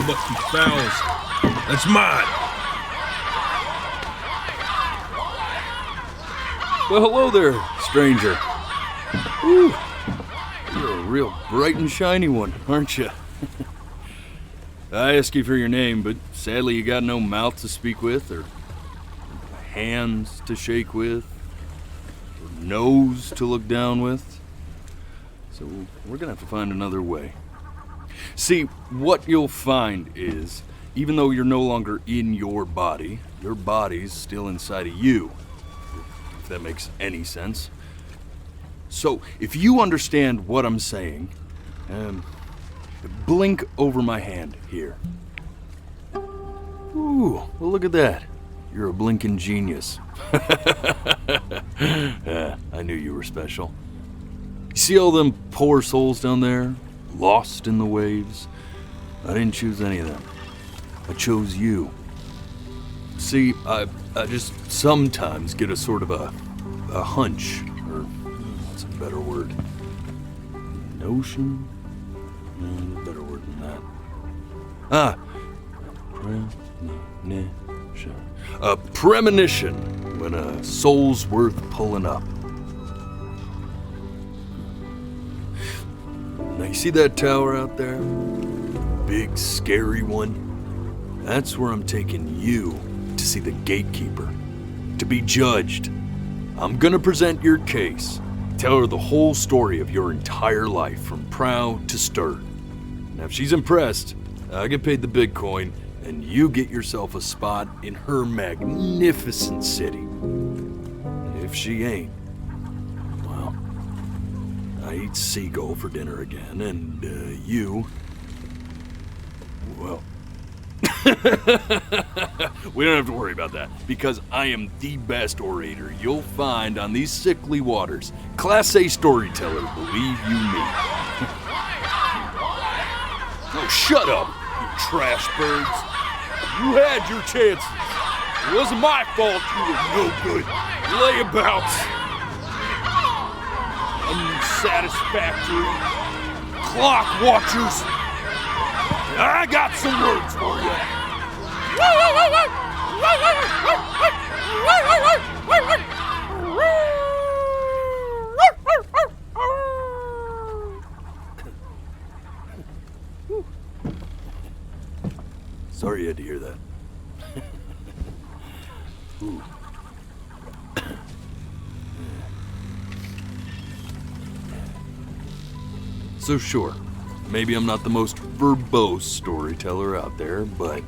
but be fouls. That's mine. Well, hello there, stranger. Ooh, you're a real bright and shiny one, aren't you? I asked you for your name, but sadly you got no mouth to speak with, or hands to shake with, or nose to look down with. So we're gonna have to find another way. See, what you'll find is, even though you're no longer in your body's still inside of you. If that makes any sense. So, if you understand what I'm saying, blink over my hand here. Ooh, well look at that. You're a blinking genius. I knew you were special. You see all them poor souls down there, lost in the waves? I didn't choose any of them. I chose you. See, I just sometimes get a sort of a hunch, or what's a better word? Notion? No, a better word than that. Premonition. A premonition when a soul's worth pulling up. Now you see that tower out there? Big, scary one? That's where I'm taking you to see the gatekeeper, to be judged. I'm gonna present your case, tell her the whole story of your entire life from prow to sturt. Now if she's impressed, I get paid the big coin, and you get yourself a spot in her magnificent city. If she ain't, well, I eat seagull for dinner again, and you, well, we don't have to worry about that, because I am the best orator you'll find on these sickly waters. Class A storyteller, believe you me. Oh, shut up, you trash birds. You had your chances. It wasn't my fault you were no good. Layabouts. Unsatisfactory. Clock watchers. I got some words for you. Sorry you had to hear that. Ooh. So sure, maybe I'm not the most verbose storyteller out there, but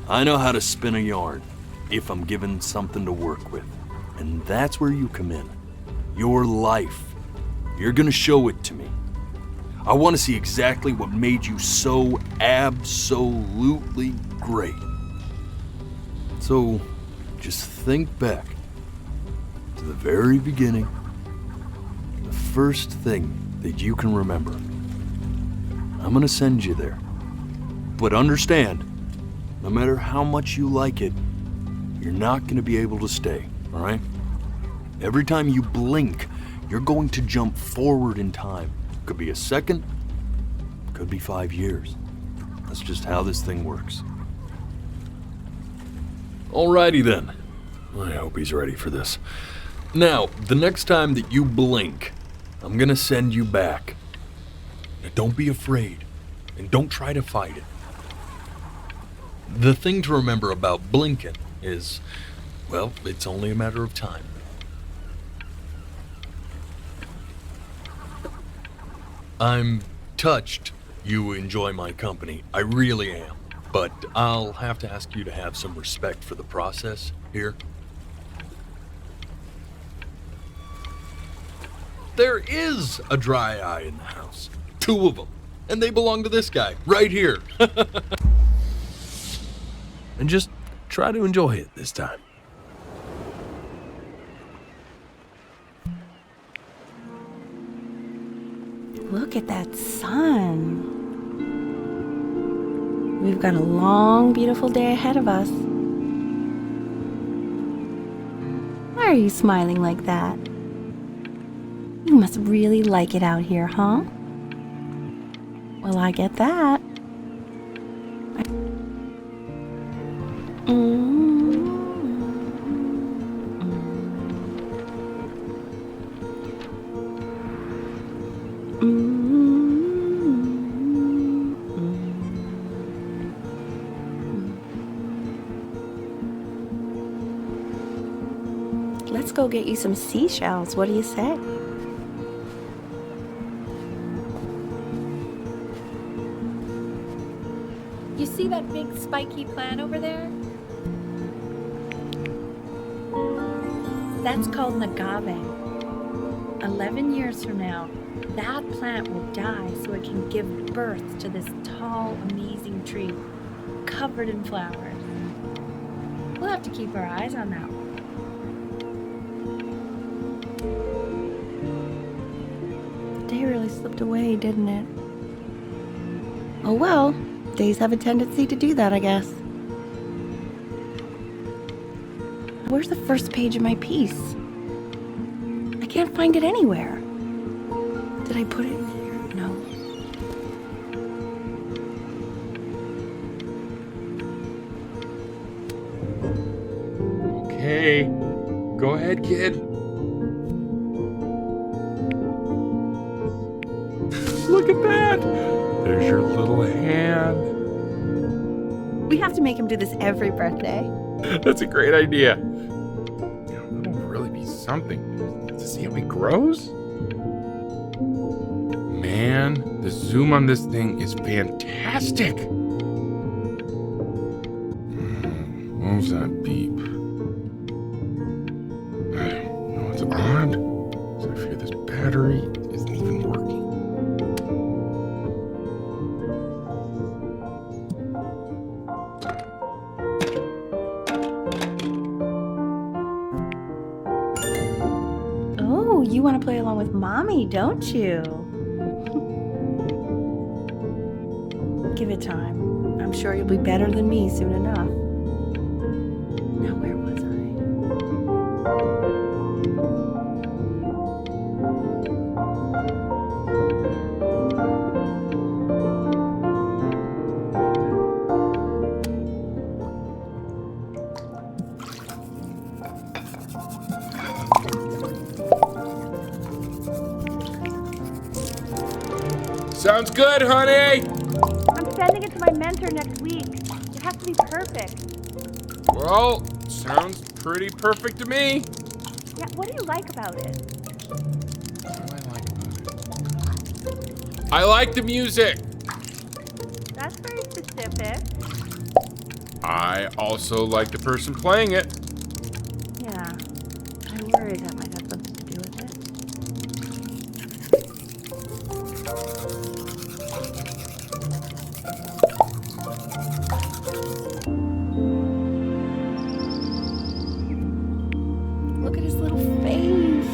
I know how to spin a yarn if I'm given something to work with. And that's where you come in. Your life. You're gonna show it to me. I want to see exactly what made you so absolutely great. So, just think back to the very beginning, the first thing that you can remember. I'm gonna send you there. But understand, no matter how much you like it, you're not gonna be able to stay, all right? Every time you blink, you're going to jump forward in time. Could be a second, could be 5 years. That's just how this thing works. Alrighty then. I hope he's ready for this. Now, the next time that you blink, I'm gonna send you back. Now, don't be afraid, and don't try to fight it. The thing to remember about blinking is, well, it's only a matter of time. I'm touched you enjoy my company. I really am. But I'll have to ask you to have some respect for the process here. There is a dry eye in the house. 2 of them. And they belong to this guy, right here. And just try to enjoy it this time. Look at that sun. We've got a long, beautiful day ahead of us. Why are you smiling like that? You must really like it out here, huh? Well, I get that. go get you some seashells. What do you say? You see that big spiky plant over there? That's called an agave. 11 years from now, that plant will die so it can give birth to this tall, amazing tree covered in flowers. We'll have to keep our eyes on that one. The day really slipped away, didn't it? Oh well, days have a tendency to do that, I guess. Where's the first page of my piece? I can't find it anywhere. Did I put it here? No. Okay, go ahead, kid. Look at that! There's your little hand. We have to make him do this every birthday. That's a great idea. That'll really be something to see how he grows. Man, the zoom on this thing is fantastic. What was that beep? No, it's odd. So I fear this battery isn't even working. Oh, you want to play along with Mommy, don't you? Give it time. I'm sure you'll be better than me soon enough. Now, where was Sounds good, honey! I'm sending it to my mentor next week. It has to be perfect. Well, sounds pretty perfect to me. Yeah, what do you like about it? What do I like about it? I like the music. That's very specific. I also like the person playing it. Yeah, I worry that might have something to do with it. Look at his little face.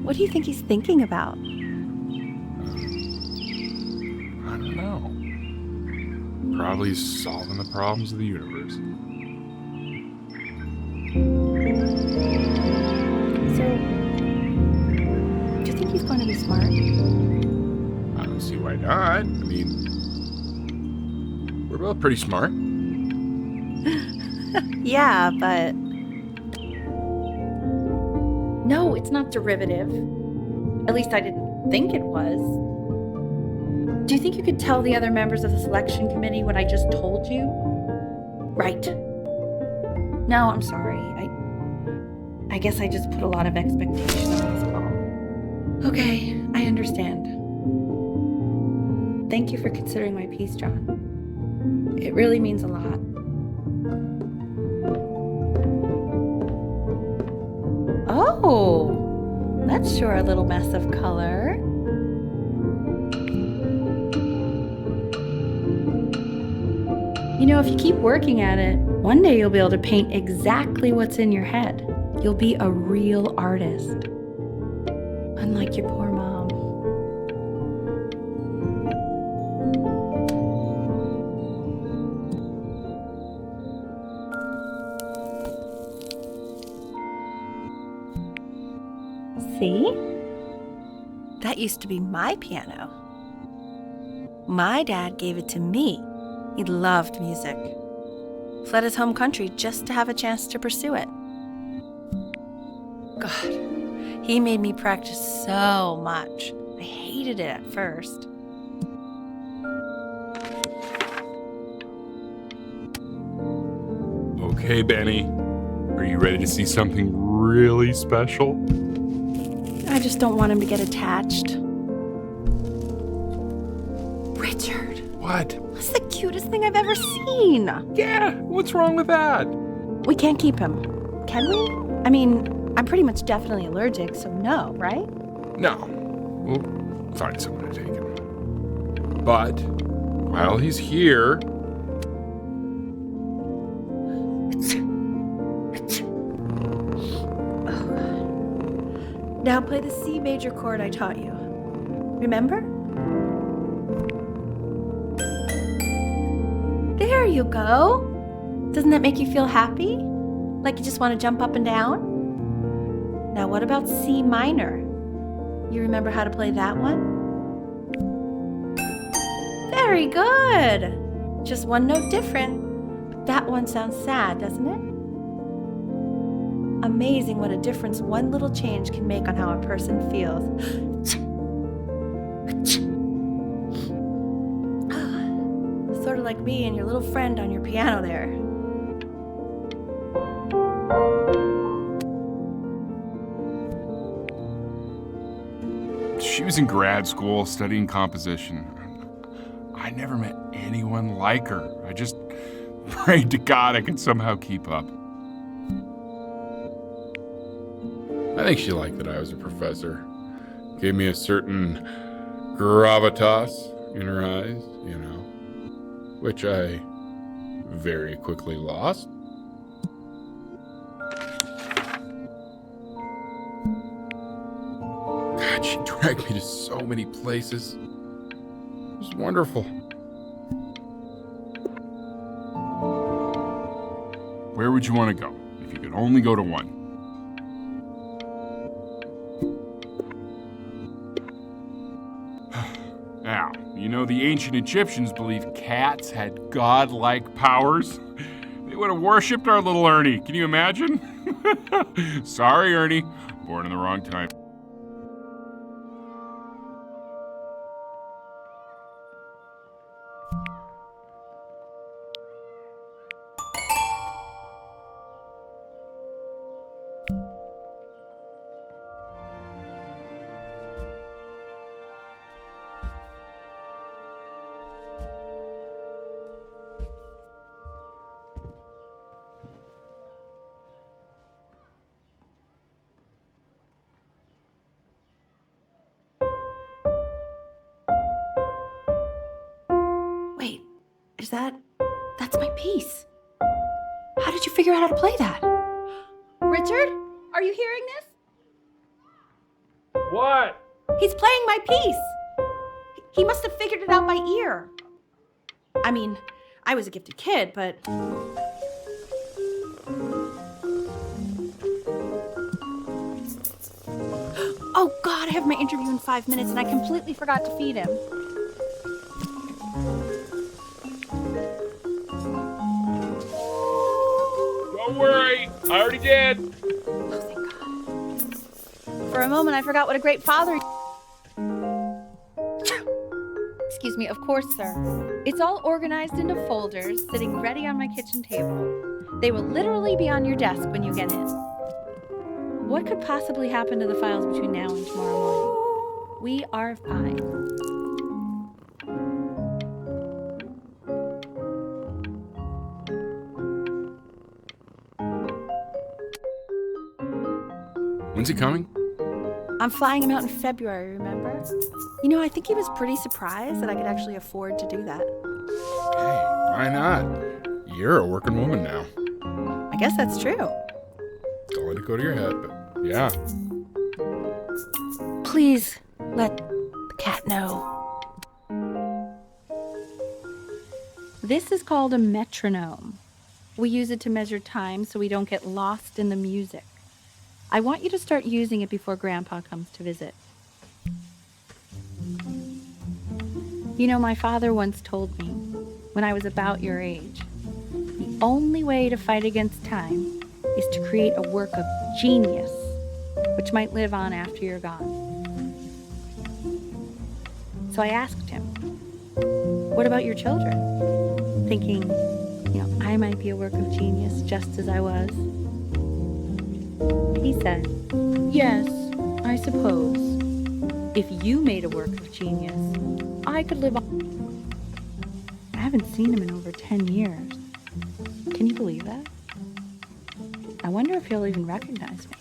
What do you think he's thinking about? I don't know. Probably solving the problems of the universe. So, do you think he's going to be smart? I don't see why not. I mean, we're both pretty smart. Yeah, but... No, it's not derivative. At least I didn't think it was. Do you think you could tell the other members of the selection committee what I just told you? Right. No, I'm sorry. I guess I just put a lot of expectation on this call. Okay, I understand. Thank you for considering my piece, John. It really means a lot. Oh, that's sure a little mess of color. You know, if you keep working at it, one day you'll be able to paint exactly what's in your head. You'll be a real artist. Unlike your poor mom. See? That used to be my piano. My dad gave it to me. He loved music. Fled his home country just to have a chance to pursue it. God, he made me practice so much. I hated it at first. Okay, Benny. Are you ready to see something really special? I just don't want him to get attached. Richard, What? that's the cutest thing I've ever seen. Yeah, what's wrong with that? We can't keep him, can we? I mean, I'm pretty much definitely allergic, so no, right? No. We'll find someone to take him. But while he's here, Now play the C major chord I taught you. Remember? There you go. Doesn't that make you feel happy? Like you just want to jump up and down? Now what about C minor? You remember how to play that one? Very good. Just one note different. But that one sounds sad, doesn't it? Amazing what a difference one little change can make on how a person feels. Sort of like me and your little friend on your piano there. she was in grad school studying composition. I never met anyone like her. I just prayed to God I could somehow keep up. I think she liked that I was a professor. Gave me a certain gravitas in her eyes, you know, which I very quickly lost. God, she dragged me to so many places. It was wonderful. Where would you want to go if you could only go to one? Now, you know the ancient Egyptians believed cats had godlike powers. They would have worshipped our little Ernie. Can you imagine? Sorry, Ernie. Born in the wrong time. Wait, that's my piece. How did you figure out how to play that? Richard, are you hearing this? What? He's playing my piece. He must have figured it out by ear. I mean, I was a gifted kid, but... Oh God, I have my interview in 5 minutes and I completely forgot to feed him. Don't worry, I already did. Oh, thank God. For a moment, I forgot what a great father... Excuse me, of course, sir. It's all organized into folders, sitting ready on my kitchen table. They will literally be on your desk when you get in. What could possibly happen to the files between now and tomorrow morning? We are fine. When's he coming? I'm flying him out in February, remember? You know, I think he was pretty surprised that I could actually afford to do that. Hey, why not? You're a working woman now. I guess that's true. Don't let it go to your head, but yeah. Please let the cat know. This is called a metronome. We use it to measure time so we don't get lost in the music. I want you to start using it before Grandpa comes to visit. You know, my father once told me, when I was about your age, the only way to fight against time is to create a work of genius, which might live on after you're gone. So I asked him, what about your children? Thinking, you know, I might be a work of genius just as I was. He he said, "Yes, I suppose. If you made a work of genius, I could live on." I haven't seen him in over 10 years. Can you believe that? I wonder if he'll even recognize me.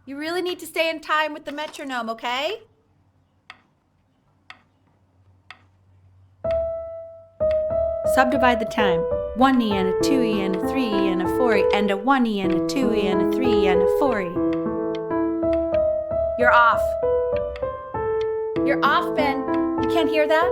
You really need to stay in time with the metronome, okay? Subdivide the time. 1E and a 2E and a 3E and a 4E and a 1E and a 2E and a 3E and a 4E. You're off. You're off, Ben. You can't hear that?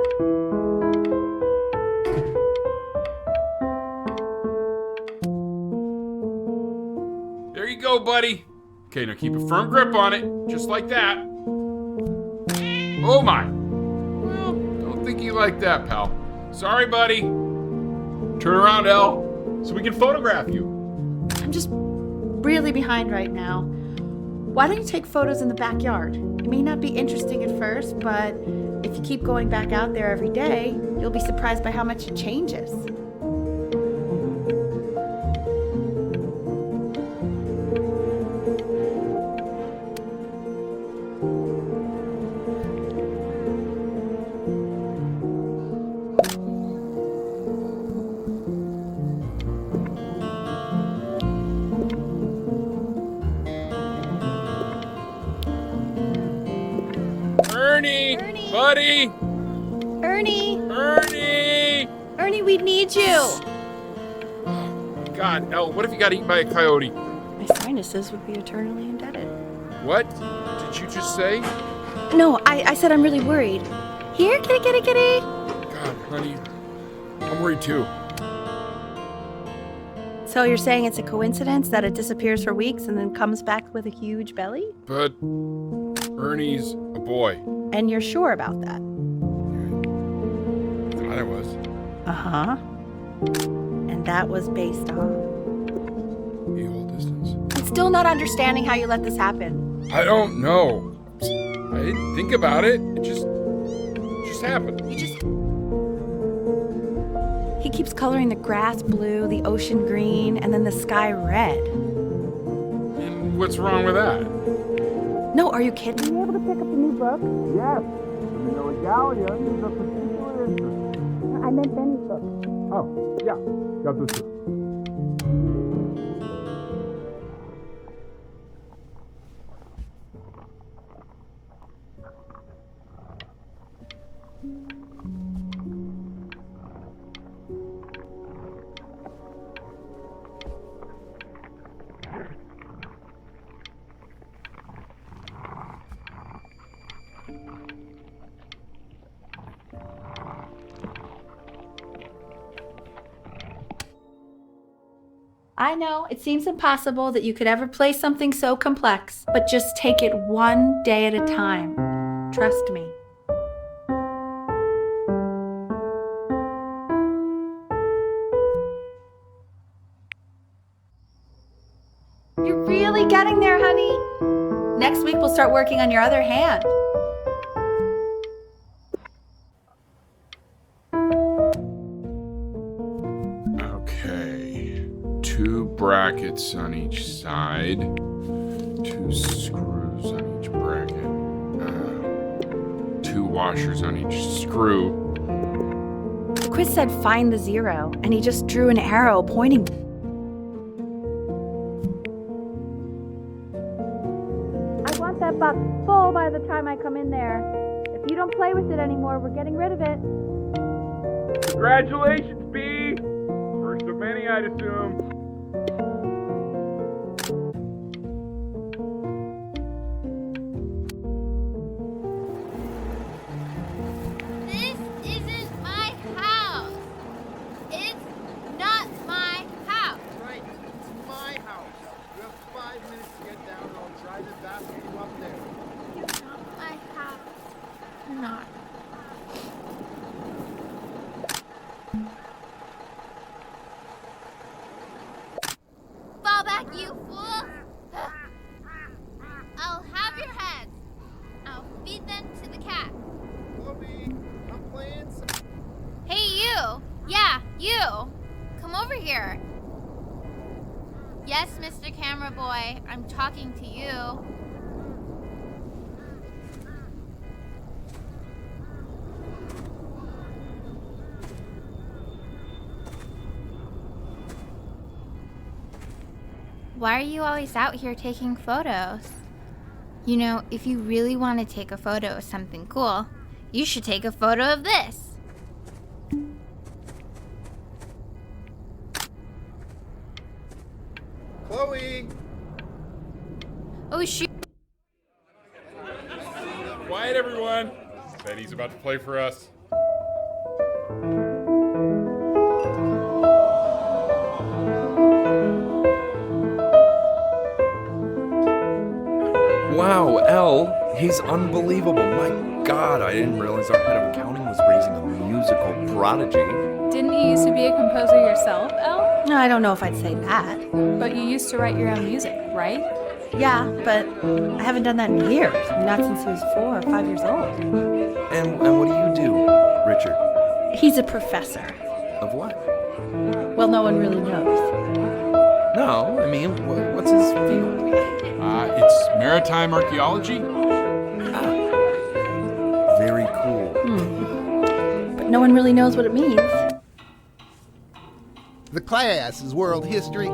There you go, buddy. Okay, now keep a firm grip on it, just like that. Oh my. Well, don't think you like that, pal. Sorry, buddy. Turn around, Elle, so we can photograph you. I'm just really behind right now. Why don't you take photos in the backyard? It may not be interesting at first, but if you keep going back out there every day, you'll be surprised by how much it changes. Ernie! Buddy! Ernie! Ernie, we need you. God, Elle, what if you got eaten by a coyote? My sinuses would be eternally indebted. What did you just say? No, I said I'm really worried. Here, kitty, kitty, kitty. God, honey, I'm worried too. So you're saying it's a coincidence that it disappears for weeks and then comes back with a huge belly? But Ernie's a boy. And you're sure about that? Thought I was. Uh-huh. And that was based on? The whole distance. I'm still not understanding how you let this happen. I don't know. I didn't think about it. It just happened. He keeps coloring the grass blue, the ocean green, and then the sky red. And what's wrong with that? No, are you kidding? Are you able to pick up the new book? Yes, the Galleon is a particular interest. I meant Benny's book. Oh, yeah, got this too. I know, it seems impossible that you could ever play something so complex, but just take it one day at a time. Trust me. You're really getting there, honey. Next week we'll start working on your other hand. Okay. 2 brackets on each side. 2 screws on each bracket. 2 washers on each screw. The quiz said find the 0, and he just drew an arrow pointing. I want that box full by the time I come in there. If you don't play with it anymore, we're getting rid of it. Congratulations, B! First of many, I'd assume. This isn't my house. It's not my house. Right, it's my house. You have 5 minutes to get down and I'll drive it back to you up there. It's not my house. back, you fool! I'll have your heads. I'll feed them to the cat. Chloe, I'm playing some... Hey, you! Yeah, you! Come over here. Yes, Mr. Camera Boy, I'm talking to you. Why are you always out here taking photos? You know, if you really want to take a photo of something cool, you should take a photo of this. Chloe! Oh, shoot. Quiet, everyone. Betty's about to play for us. Wow, Elle, he's unbelievable. My God, I didn't realize our head of accounting was raising a musical prodigy. Didn't you used to be a composer yourself, Elle? No, I don't know if I'd say that. But you used to write your own music, right? Yeah, but I haven't done that in years. Not since he was 4 or 5 years old. And what do you do, Richard? He's a professor. Of what? Well, no one really knows. No, I mean, what's his field? It's maritime archaeology. Very cool. But no one really knows what it means. The class is world history.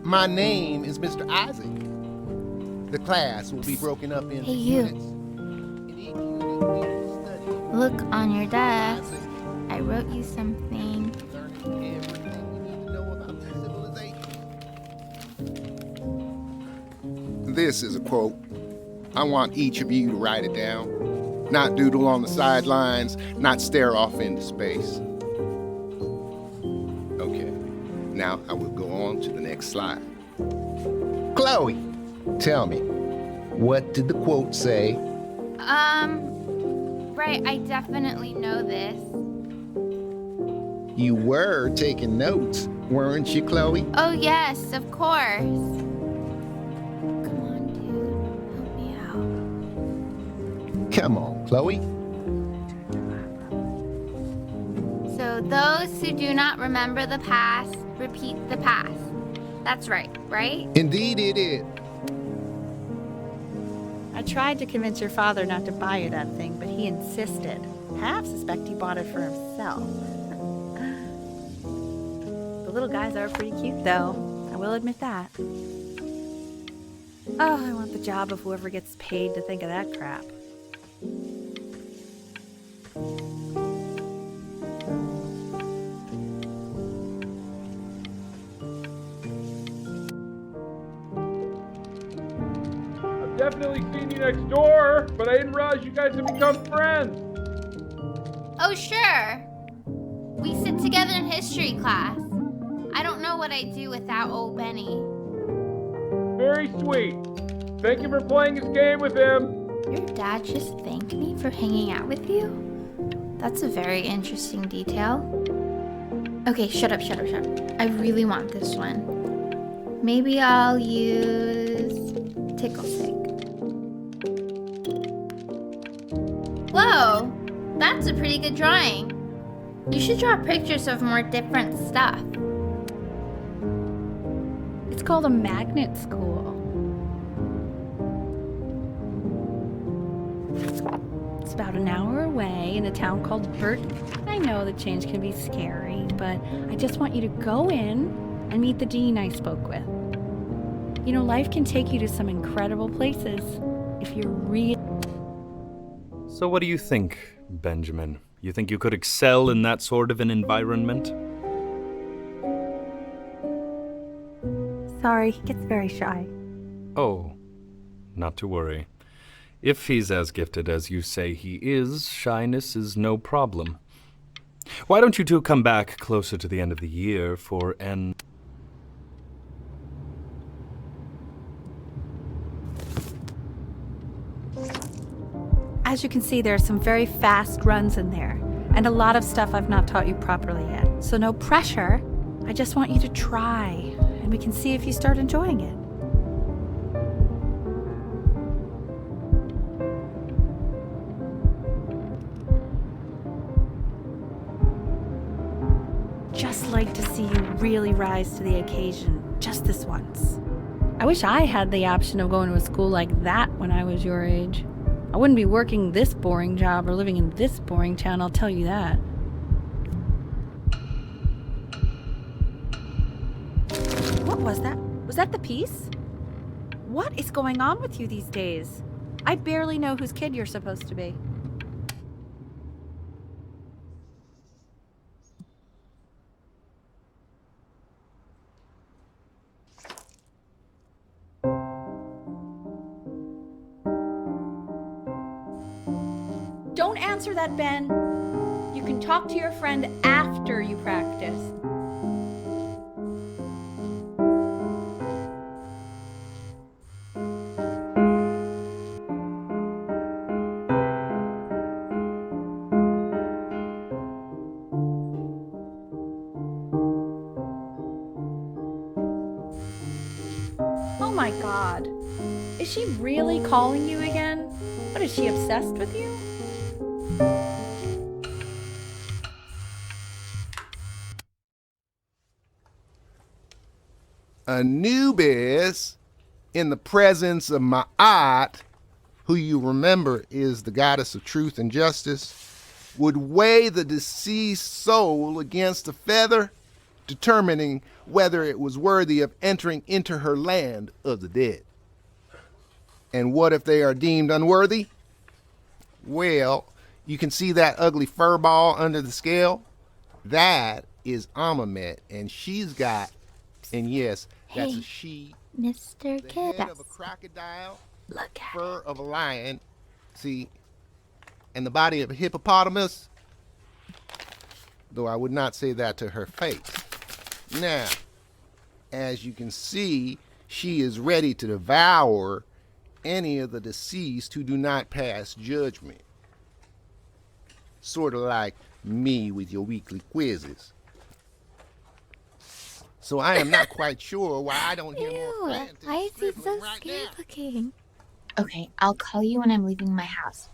My name is Mr. Isaac. The class will be broken up into Hey, you. units. In each unit, we will study Look on your desk. Isaac, I wrote you something. learning everything we need to know about the civilization. This is a quote. I want each of you to write it down. Not doodle on the sidelines, not stare off into space. Okay, now I will go on to the next slide. Chloe, tell me, what did the quote say? Right, I definitely know this. You were taking notes, weren't you, Chloe? Oh, yes, of course. Come on, dude. Help me out. Come on, Chloe. So, those who do not remember the past, repeat the past. That's right, right? Indeed it is. I tried to convince your father not to buy you that thing, but he insisted. Half suspect he bought it for himself. The little guys are pretty cute, though. I will admit that. Oh, I want the job of whoever gets paid to think of that crap. Definitely seen you next door, but I didn't realize you guys had become friends. Oh, sure. We sit together in history class. I don't know what I'd do without old Benny. Very sweet. Thank you for playing this game with him. Your dad just thanked me for hanging out with you? That's a very interesting detail. Okay, shut up. I really want this one. Maybe I'll use Tickle Stick. Whoa, that's a pretty good drawing. You should draw pictures of more different stuff. It's called a magnet school. It's about an hour away in a town called Burton. I know the change can be scary, but I just want you to go in and meet the dean I spoke with. You know, life can take you to some incredible places if you're real. So what do you think, Benjamin? You think you could excel in that sort of an environment? Sorry, he gets very shy. Oh, not to worry. If he's as gifted as you say he is, shyness is no problem. Why don't you two come back closer to the end of the year for an... As you can see, there are some very fast runs in there, and a lot of stuff I've not taught you properly yet. So no pressure. I just want you to try and and we can see if you start enjoying it. Just like to see you really rise to the occasion, just this once. I wish I had the option of going to a school like that when I was your age. I wouldn't be working this boring job or living in this boring town, I'll tell you that. What was that? Was that the piece? What is going on with you these days? I barely know whose kid you're supposed to be. Don't answer that, Ben. You can talk to your friend after you practice. Oh my God. Is she really calling you again? What, is she obsessed with you? Anubis, in the presence of Ma'at, who you remember is the goddess of truth and justice, would weigh the deceased soul against a feather, determining whether it was worthy of entering into her land of the dead. And what if they are deemed unworthy? Well, you can see that ugly fur ball under the scale? That is Amamet, and she's got, and yes, that's a she, Mr. the head Kiddas. of a crocodile, Look at fur of a lion, see, and the body of a hippopotamus, though I would not say that to her face. Now, as you can see, she is ready to devour any of the deceased who do not pass judgment. Sort of like me with your weekly quizzes. So I am not quite sure why I don't hear more Ew, frantic why is he so scribbling right scared now. looking? Okay, I'll call you when I'm leaving my house.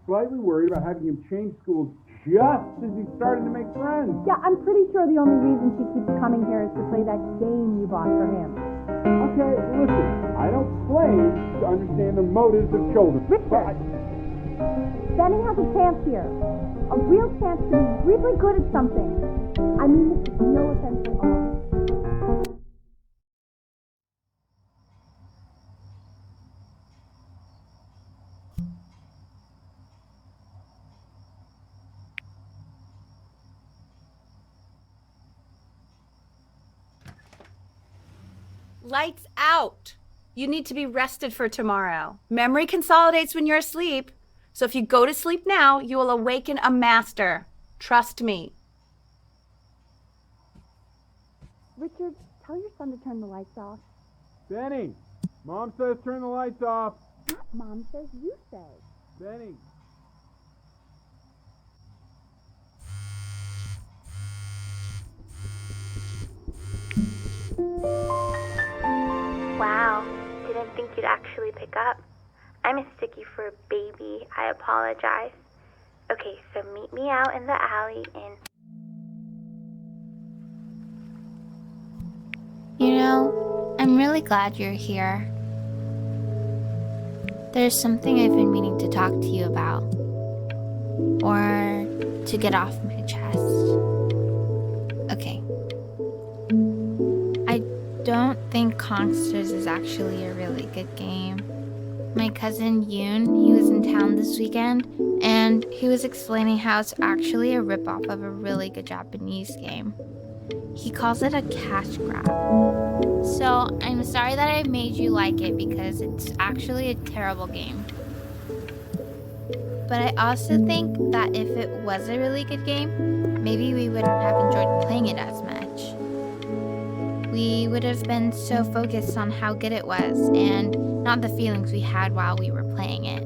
Slightly worried about having him change schools just as he's starting to make friends. Yeah, I'm pretty sure the only reason she keeps coming here is to play that game you bought for him. Okay, listen, I don't claim to understand the motives of children. Richard! Benny has a chance here. A real chance to be really good at something. I mean this with no offense at all. Lights out. You need to be rested for tomorrow. Memory consolidates when you're asleep. So if you go to sleep now, you will awaken a master. Trust me. Richard, tell your son to turn the lights off. Benny, Mom says turn the lights off. Not Mom says, you say. Benny. Wow, didn't think you'd actually pick up. I mistook you for a baby. I apologize. Okay, so meet me out in the alley and... You know, I'm really glad you're here. There's something I've been meaning to talk to you about. Or to get off my chest. Okay. I don't think Consters is actually a really good game. My cousin Yoon, he was in town this weekend, and he was explaining how it's actually a ripoff of a really good Japanese game. He calls it a cash grab. So I'm sorry that I made you like it because it's actually a terrible game. But I also think that if it was a really good game, maybe we wouldn't have enjoyed playing it as much. We would have been so focused on how good it was and not the feelings we had while we were playing it.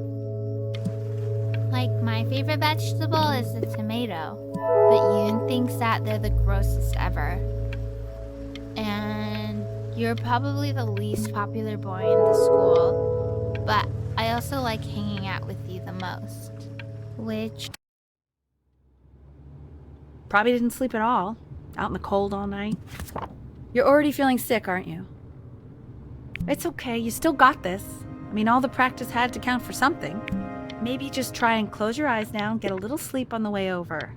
Like, my favorite vegetable is the tomato, but Yoon thinks that they're the grossest ever. And you're probably the least popular boy in the school, but I also like hanging out with you the most. Which... Probably didn't sleep at all. Out in the cold all night. You're already feeling sick, aren't you? It's okay, you still got this. I mean, all the practice had to count for something. Maybe just try and close your eyes now and get a little sleep on the way over.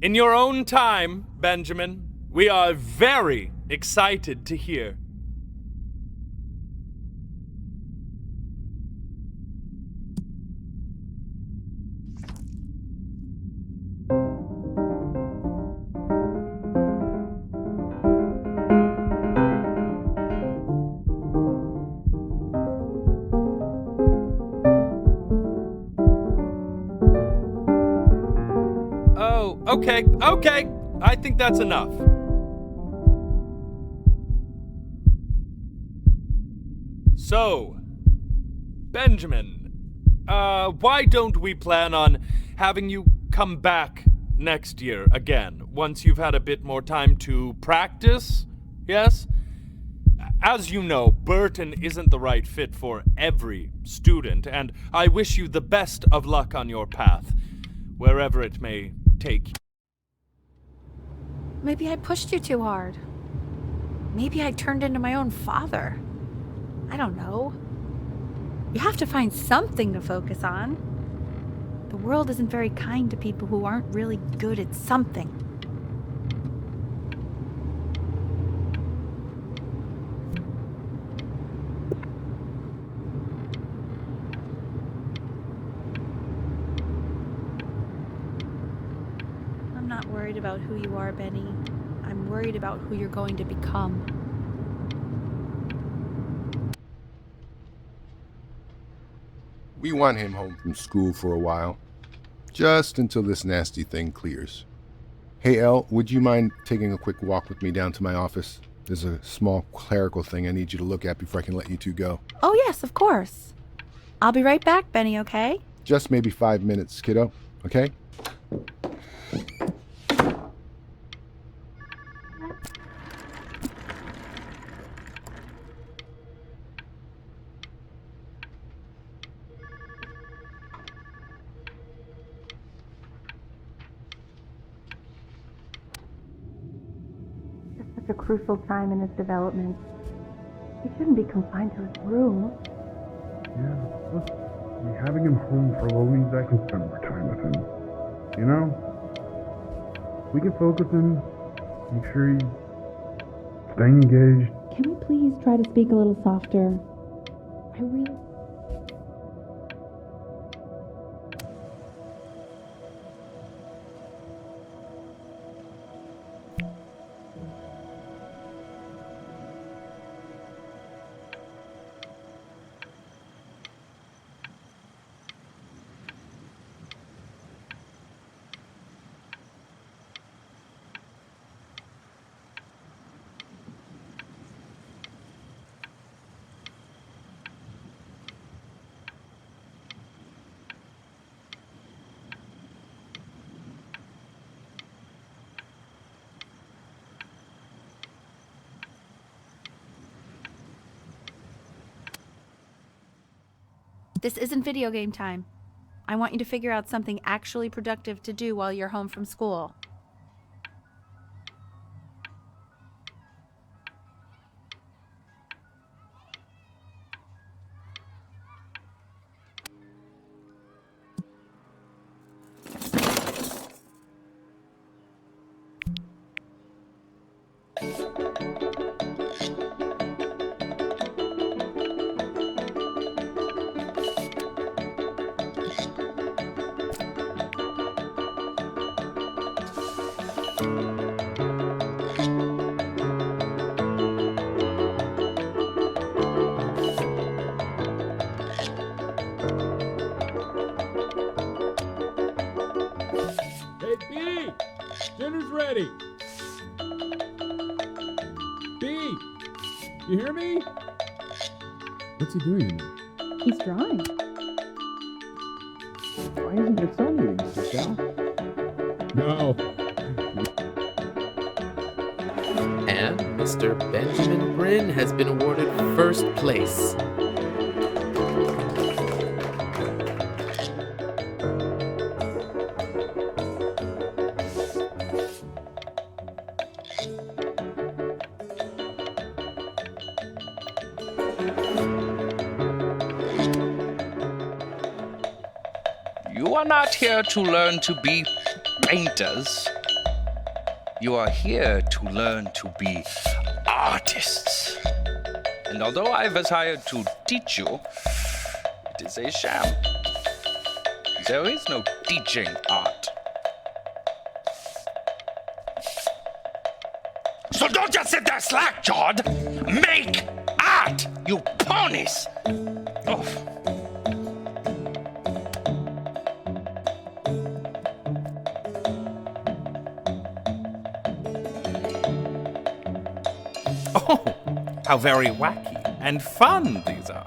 In your own time, Benjamin, we are very excited to hear. Okay, I think that's enough. So, Benjamin, why don't we plan on having you come back next year again, once you've had a bit more time to practice, yes? As you know, Burton isn't the right fit for every student, and I wish you the best of luck on your path, wherever it may take you. Maybe I pushed you too hard. Maybe I turned into my own father. I don't know. You have to find something to focus on. The world isn't very kind to people who aren't really good at something. I'm not worried about who you are, Benny. I'm worried about who you're going to become. We want him home from school for a while, just until this nasty thing clears. Hey, Elle, would you mind taking a quick walk with me down to my office? There's a small clerical thing I need you to look at before I can let you two go. Oh, yes, of course. I'll be right back, Benny, okay? Just maybe 5 minutes, kiddo, okay? A crucial time in his development. He shouldn't be confined to his room. Yeah, look, having him home for a little means I can spend more time with him. You know? We can focus him, make sure he's staying engaged. Can we please try to speak a little softer? I really... This isn't video game time. I want you to figure out something actually productive to do while you're home from school. Dinner's ready. B, you hear me? What's he doing? He's drawing. Why isn't it on you? Greetings, Michelle. No. And Mr. Benjamin Bryn has been awarded first place. You are not here to learn to be painters. You are here to learn to be artists. And although I was hired to teach you, it is a sham. There is no teaching art. So don't just sit there slack-jawed. Make art, you ponies! Oh. Oh, how very wacky and fun these are.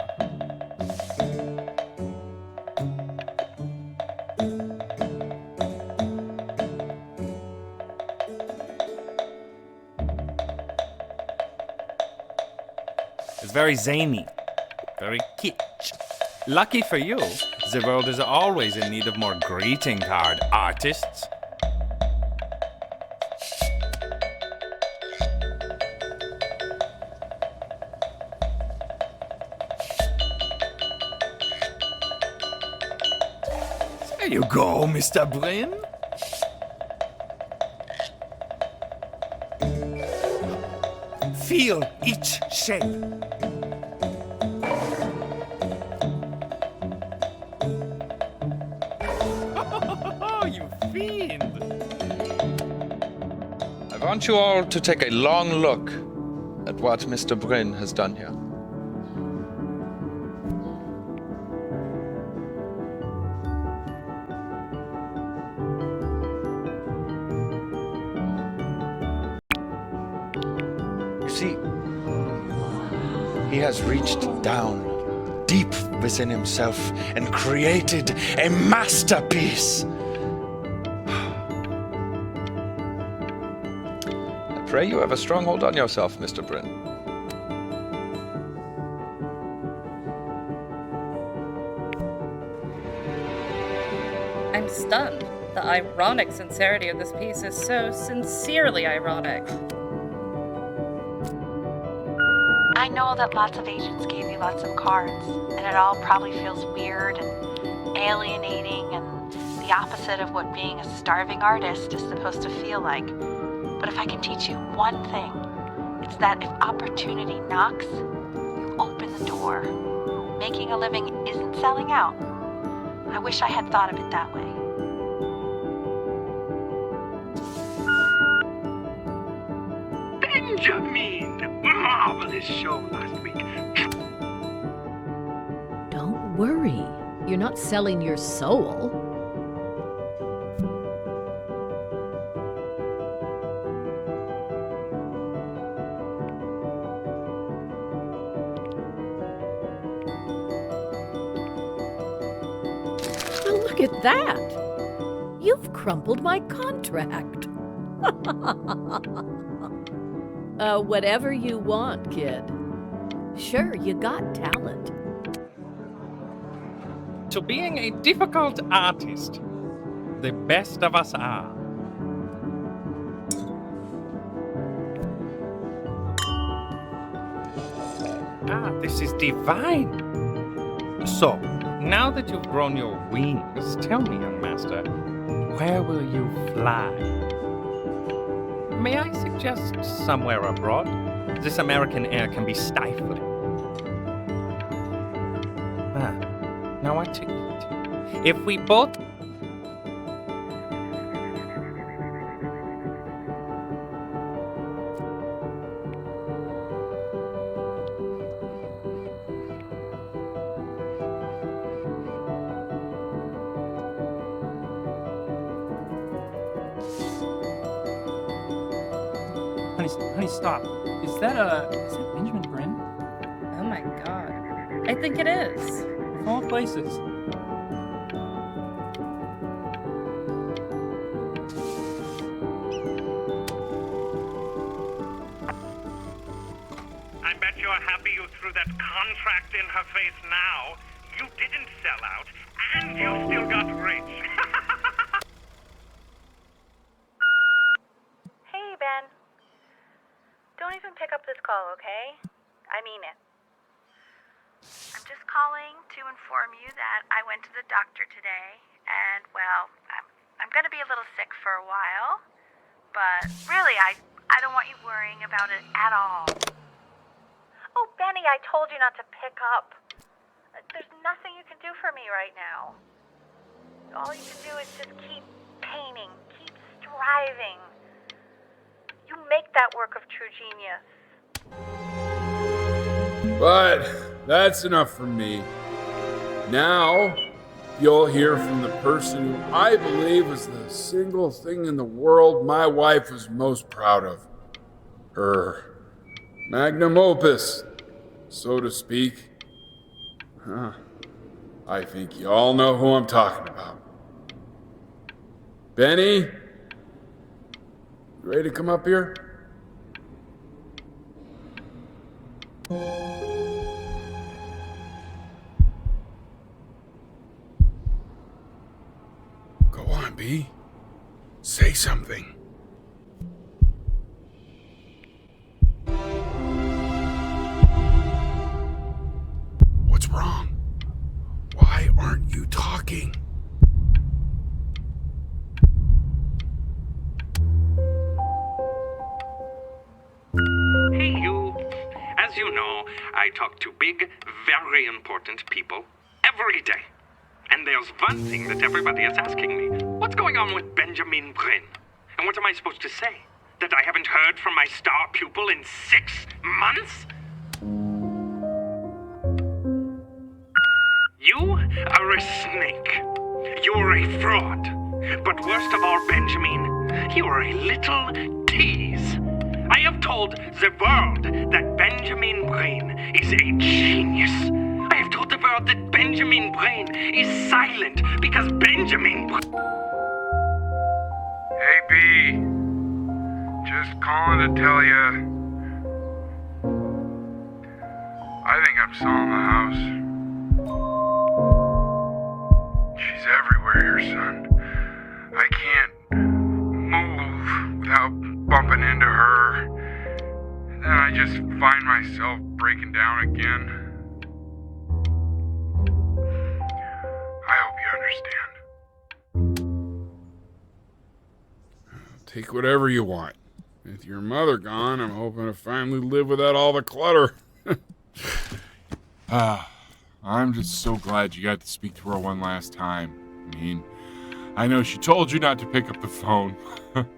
It's very zany, very kitsch. Lucky for you, the world is always in need of more greeting card artists. There you go, Mr. Bryn. Feel each shape. Oh, you fiend! I want you all to take a long look at what Mr. Bryn has done here. See, he has reached down deep within himself and created a masterpiece. I pray you have a strong hold on yourself, Mr. Bryn. I'm stunned. The ironic sincerity of this piece is so sincerely ironic. I know that lots of agents gave you lots of cards, and it all probably feels weird and alienating and the opposite of what being a starving artist is supposed to feel like. But if I can teach you one thing, it's that if opportunity knocks, you open the door. Making a living isn't selling out. I wish I had thought of it that way. Benjamin! Marvelous show last week. Don't worry. You're not selling your soul. Oh, look at that. You've crumpled my contract. Whatever you want, kid. Sure, you got talent. To being a difficult artist, the best of us are. Ah, this is divine. So, now that you've grown your wings, tell me, young master, where will you fly? May I suggest somewhere abroad? This American air can be stifling. Ah, now I take it. If we both... Honey, stop. Is that Benjamin Bryn? Oh my god. I think it is. Of all places. through that contract in her face now, you didn't sell out, and you still got rich. Hey, Ben. Don't even pick up this call, okay? I mean it. I'm just calling to inform you that I went to the doctor today, and, well, I'm gonna be a little sick for a while, but really, I don't want you worrying about it at all. Oh, Benny, I told you not to pick up. There's nothing you can do for me right now. All you can do is just keep painting, keep striving. You make that work of true genius. But that's enough from me. Now, you'll hear from the person who I believe is the single thing in the world my wife was most proud of. Her magnum opus, so to speak. I think you all know who I'm talking about. Benny, you ready to come up here? Go on, B. Say something. What's wrong? Why aren't you talking? Hey, you. As you know, I talk to big, very important people every day. And there's one thing that everybody is asking me. What's going on with Benjamin Bryn? And what am I supposed to say? That I haven't heard from my star pupil in 6 months? You are a snake. You're a fraud. But worst of all, Benjamin, you're a little tease. I have told the world that Benjamin Bryn is a genius. I have told the world that Benjamin Bryn is silent because Benjamin... Hey, B. Just calling to tell you. I think I'm selling the house. She's everywhere here, son. I can't move without bumping into her. And then I just find myself breaking down again. I hope you understand. Take whatever you want. With your mother gone, I'm hoping to finally live without all the clutter. I'm just so glad you got to speak to her one last time. I mean, I know she told you not to pick up the phone, but...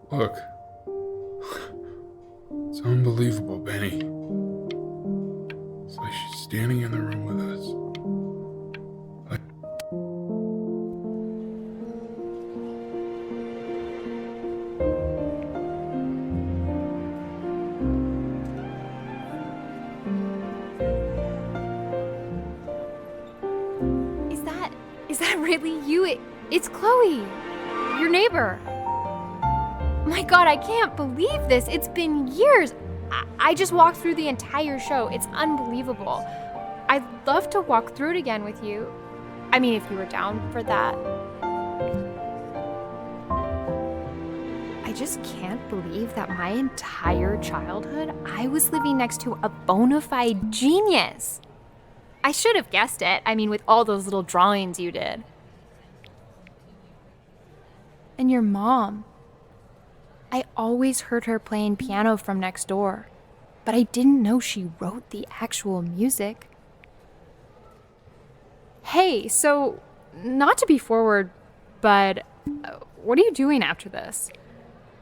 Look. It's unbelievable, Benny. It's like she's standing in the room with us. Is that really you? It's Chloe, your neighbor. My God, I can't believe this. It's been years. I just walked through the entire show. It's unbelievable. I'd love to walk through it again with you. I mean, if you were down for that. I just can't believe that my entire childhood, I was living next to a bona fide genius. I should have guessed it. I mean, with all those little drawings you did. And your mom. I always heard her playing piano from next door. but I didn't know she wrote the actual music. Hey, so, not to be forward, but what are you doing after this?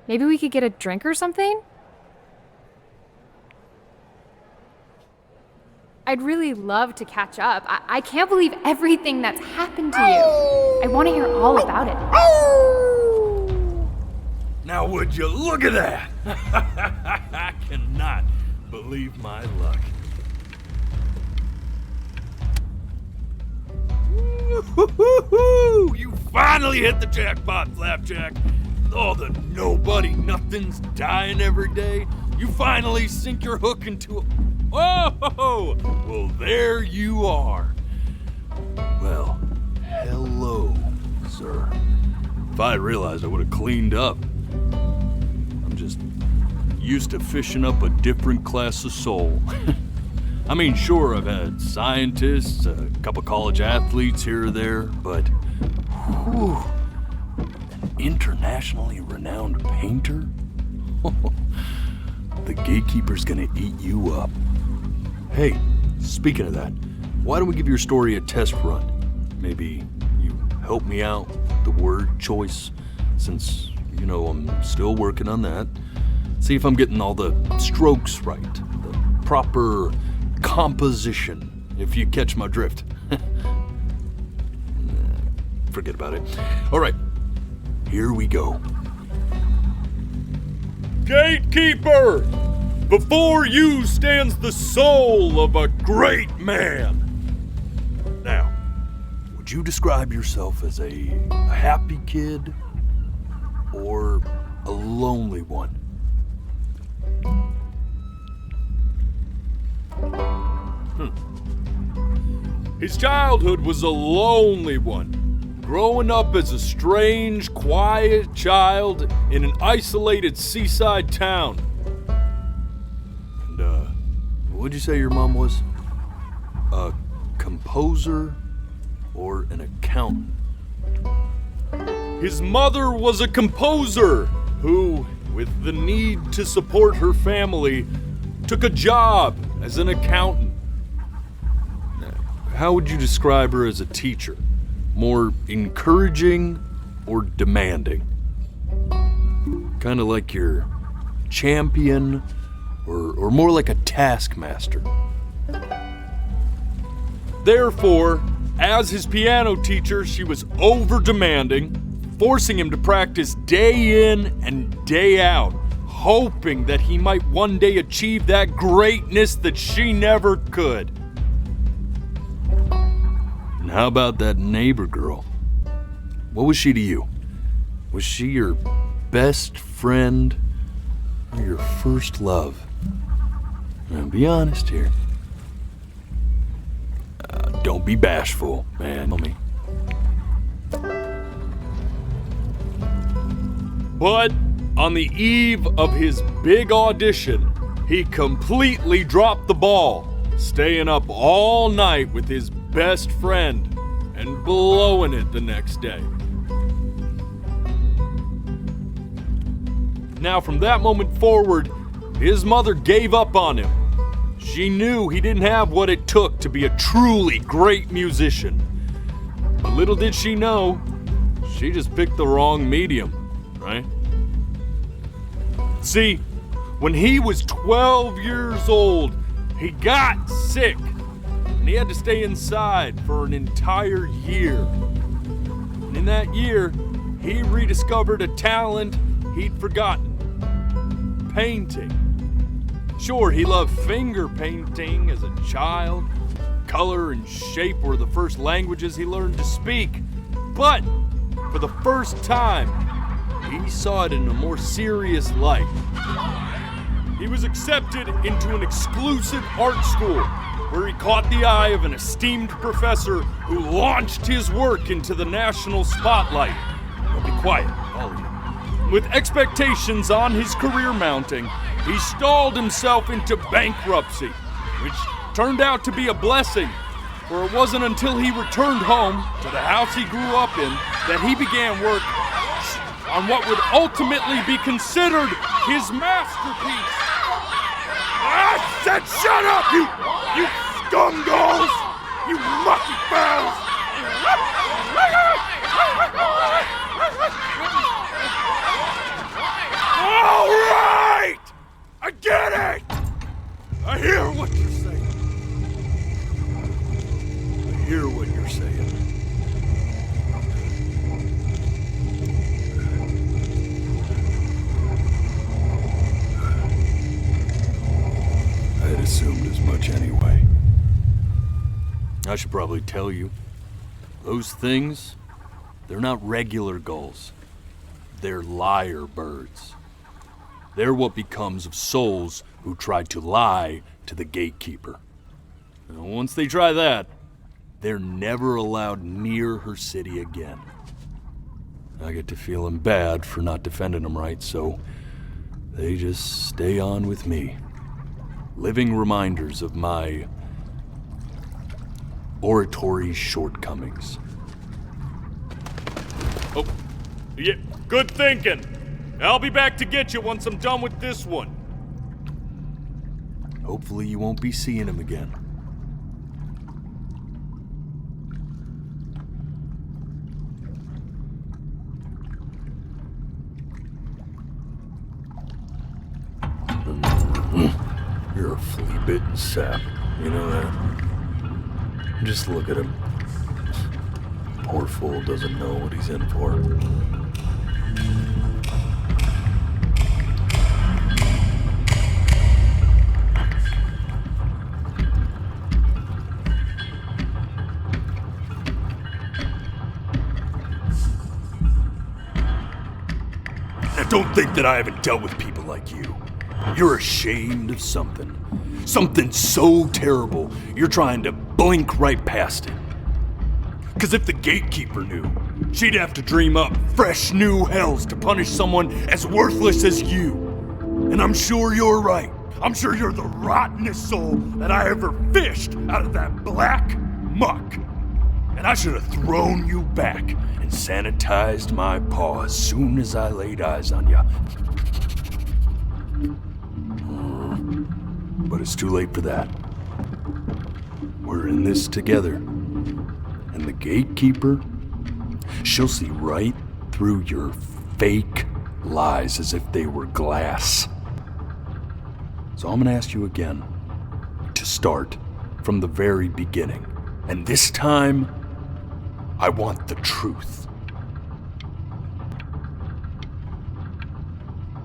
Maybe we could get a drink or something? I'd really love to catch up. I can't believe everything that's happened to you. I want to hear all about it. Now would you look at that? I cannot believe my luck. Woo-hoo-hoo-hoo! You finally hit the jackpot, Flapjack. All the nobody nothings dying every day. You finally sink your hook into a... Oh! Well, there you are. Well, hello, sir. If I had realized, I would have cleaned up. I'm just used to fishing up a different class of soul. I mean, sure, I've had scientists, a couple college athletes here or there, but whew, an internationally renowned painter? The gatekeeper's gonna eat you up. Hey, speaking of that, why don't we give your story a test run? Maybe you help me out with the word choice, since, you know, I'm still working on that. See if I'm getting all the strokes right, the proper composition, if you catch my drift. Forget about it. All right, here we go. Gatekeeper! Before you stands the soul of a great man. Now, would you describe yourself as a happy kid or a lonely one? His childhood was a lonely one, growing up as a strange, quiet child in an isolated seaside town. And, what'd you say your mom was? A composer or an accountant? His mother was a composer who, with the need to support her family, took a job as an accountant. How would you describe her as a teacher? More encouraging or demanding? Kind of like your champion or more like a taskmaster? Therefore, as his piano teacher, she was over-demanding, forcing him to practice day in and day out, hoping that he might one day achieve that greatness that she never could. And how about that neighbor girl? What was she to you? Was she your best friend or your first love? Now, be honest here. Don't be bashful, man. Tell me. But on the eve of his big audition, he completely dropped the ball, staying up all night with his best friend and blowing it the next day. Now, from that moment forward, his mother gave up on him. She knew he didn't have what it took to be a truly great musician. But little did she know, she just picked the wrong medium, right? See, when he was 12 years old, he got sick, and he had to stay inside for an entire year. And in that year, he rediscovered a talent he'd forgotten: painting. Sure, he loved finger painting as a child. Color and shape were the first languages he learned to speak. But for the first time, he saw it in a more serious light. He was accepted into an exclusive art school where he caught the eye of an esteemed professor who launched his work into the national spotlight. Now be quiet, all of you. With expectations on his career mounting, he stalled himself into bankruptcy, which turned out to be a blessing, for it wasn't until he returned home to the house he grew up in that he began work on what would ultimately be considered his masterpiece. said shut up, you scumballs! You mucky fowls! All right! I get it! I hear what you're saying. I hear what you're saying. I had assumed as much anyway. I should probably tell you, those things, they're not regular gulls. They're lyre birds. They're what becomes of souls who tried to lie to the gatekeeper. And once they try that, they're never allowed near her city again. I get to feeling bad for not defending them right, so they just stay on with me. Living reminders of my oratory shortcomings. Oh, yeah, good thinking. I'll be back to get you once I'm done with this one. Hopefully you won't be seeing him again. You're a flea-bitten sap, you know that? Just look at him. Poor fool doesn't know what he's in for. Now don't think that I haven't dealt with people like you. You're ashamed of something. Something so terrible, you're trying to blink right past it. Because if the gatekeeper knew, she'd have to dream up fresh new hells to punish someone as worthless as you. And I'm sure you're right. I'm sure you're the rottenest soul that I ever fished out of that black muck. And I should have thrown you back and sanitized my paw as soon as I laid eyes on you. But it's too late for that. We're in this together. And the gatekeeper, she'll see right through your fake lies as if they were glass. So I'm gonna ask you again to start from the very beginning. And this time, I want the truth.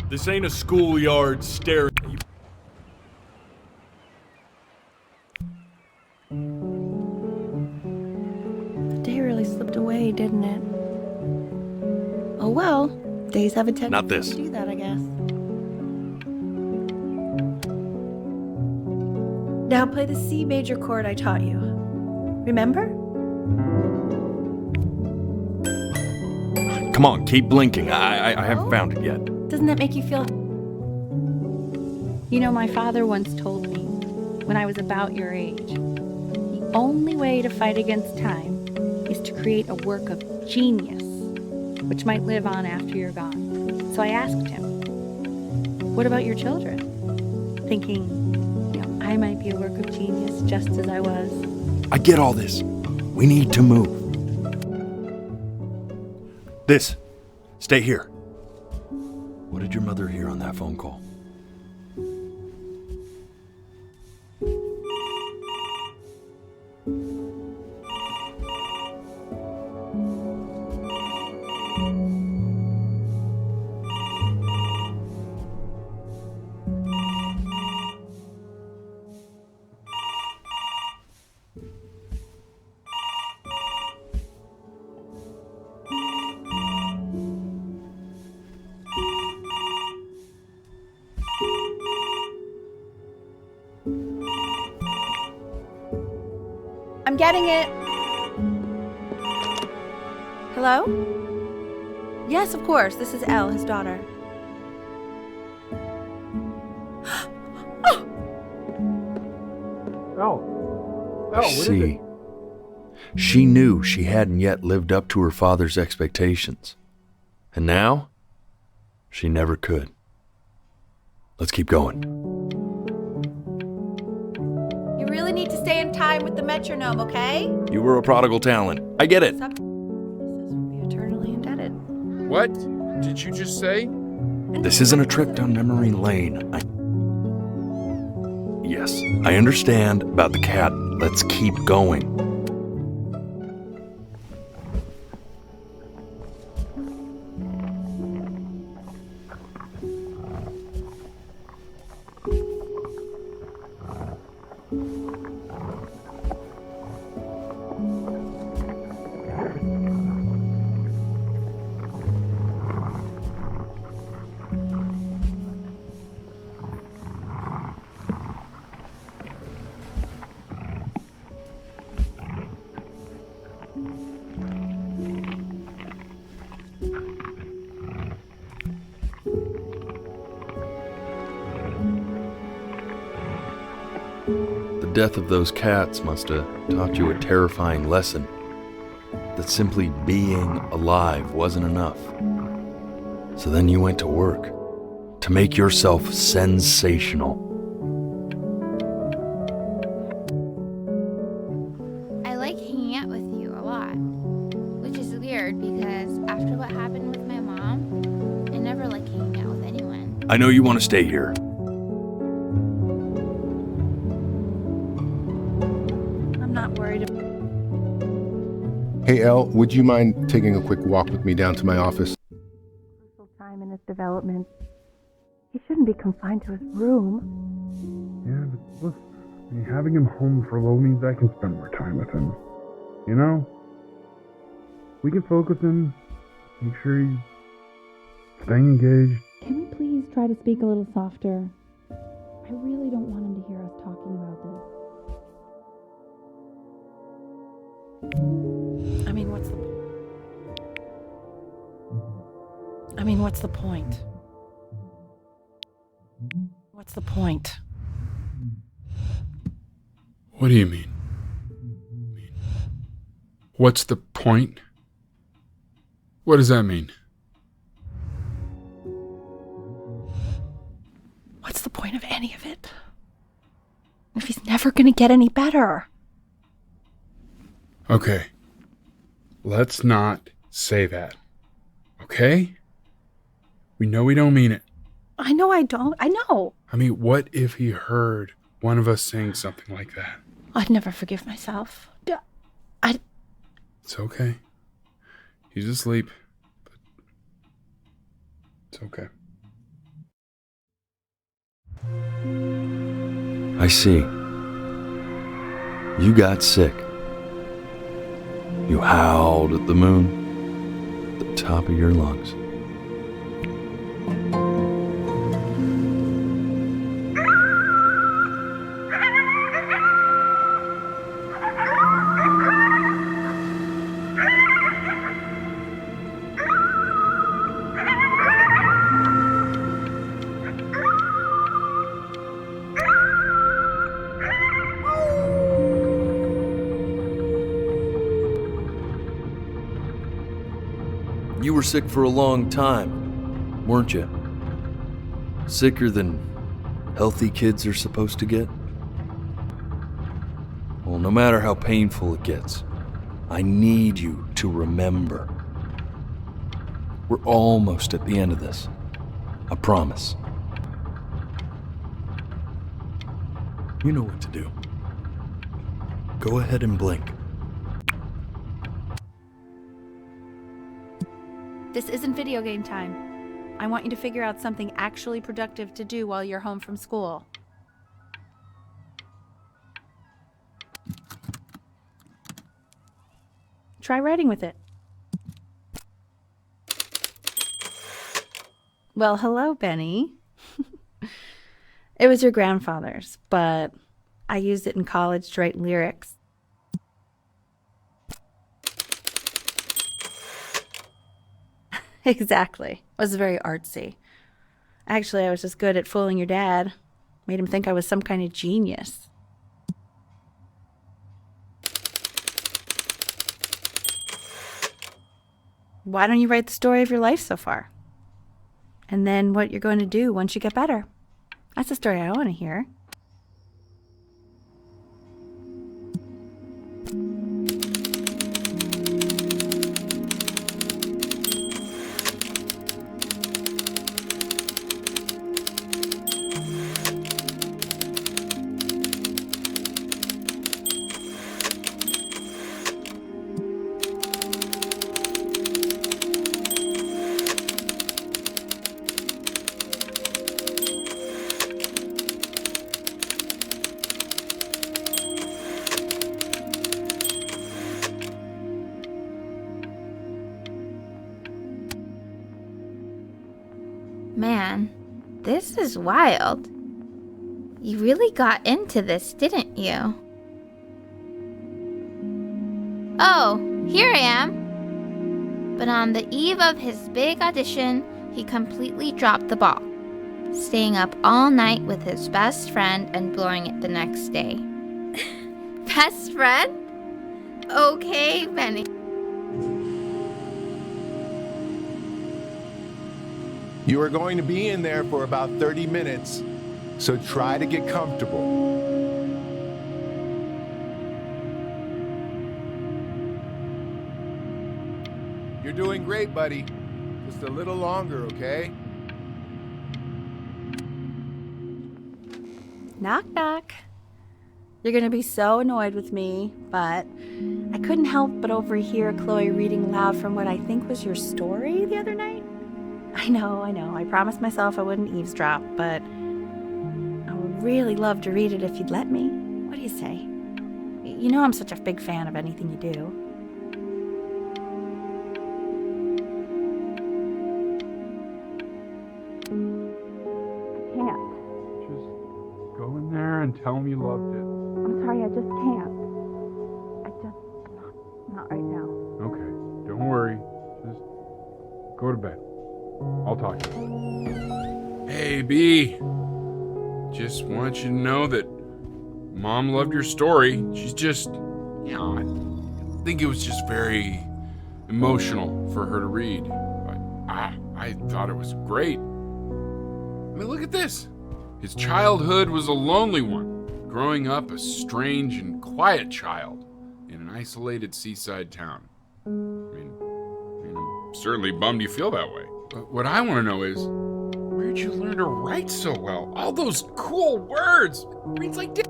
This ain't a schoolyard staring at you. The day really slipped away, didn't it? Oh well, days have a tendency Not this. to do that, I guess. Now play the C major chord I taught you. Remember? Come on, keep blinking. I haven't found it yet. Doesn't that make you feel... You know, my father once told me, when I was about your age, the only way to fight against time is to create a work of genius, which might live on after you're gone. So I asked him, what about your children? Thinking, you know, I might be a work of genius just as I was. I get all this. We need to move. This. Stay here. What did your mother hear on that phone call? I'm getting it. Hello? Yes, of course. This is Elle, his daughter. what is it? She knew she hadn't yet lived up to her father's expectations. And now, she never could. Let's keep going. really need to stay in time with the metronome, okay? You were a prodigal talent. I get it. Be eternally indebted. What did you just say? This isn't a trip down memory lane. Yes, I understand about the cat. Let's keep going. The death of those cats must have taught you a terrifying lesson. That simply being alive wasn't enough. So then you went to work to make yourself sensational. I like hanging out with you a lot, which is weird because after what happened with my mom, I never like hanging out with anyone. I know you want to stay here. I'm not worried about Hey, Elle, would you mind taking a quick walk with me down to my office? Time in his development. He shouldn't be confined to his room. Yeah, but look, I mean, having him home for low means I can spend more time with him. You know? We can focus and make sure he's staying engaged. Can we please try to speak a little softer? I really don't want him to hear us talking about this. I mean, what's the point? What's the point? What do you mean? What's the point? What does that mean? What's the point of any of it? If he's never gonna get any better. Okay. Let's not say that. Okay? We know we don't mean it. I know I don't. I know. I mean, what if he heard one of us saying something like that? I'd never forgive myself. It's okay. He's asleep. But it's okay. I see. You got sick. You howled at the moon, at the top of your lungs. You were sick for a long time, weren't you? Sicker than healthy kids are supposed to get? Well, no matter how painful it gets, I need you to remember. We're almost at the end of this. I promise. You know what to do. Go ahead and blink. This isn't video game time. I want you to figure out something actually productive to do while you're home from school. Try writing with it. Well, hello, Benny. It was your grandfather's, but I used it in college to write lyrics. Exactly. It was very artsy. Actually, I was just good at fooling your dad. Made him think I was some kind of genius. Why don't you write the story of your life so far? And then what you're going to do once you get better. That's the story I want to hear. Man, this is wild. You really got into this, didn't you? Oh, here I am. But on the eve of his big audition, he completely dropped the ball, staying up all night with his best friend and blowing it the next day. Best friend? Okay, Benny. You are going to be in there for about 30 minutes, so try to get comfortable. You're doing great, buddy. Just a little longer, okay? Knock, knock. You're gonna be so annoyed with me, but I couldn't help but overhear Chloe reading loud from what I think was your story the other night. I know. I promised myself I wouldn't eavesdrop, but I would really love to read it if you'd let me. What do you say? You know I'm such a big fan of anything you do. Can't. Just go in there and tell him you loved it. I'm sorry, I just can't. Not right now. Okay, don't worry. Just go to bed. I'll talk to you. Hey, B. Just want you to know that Mom loved your story. She's just, I think it was just very emotional for her to read. But I thought it was great. I mean, look at this. His childhood was a lonely one, growing up a strange and quiet child in an isolated seaside town. I mean, I'm certainly bummed you feel that way. But what I want to know is, where'd you learn to write so well? All those cool words! Reads like this.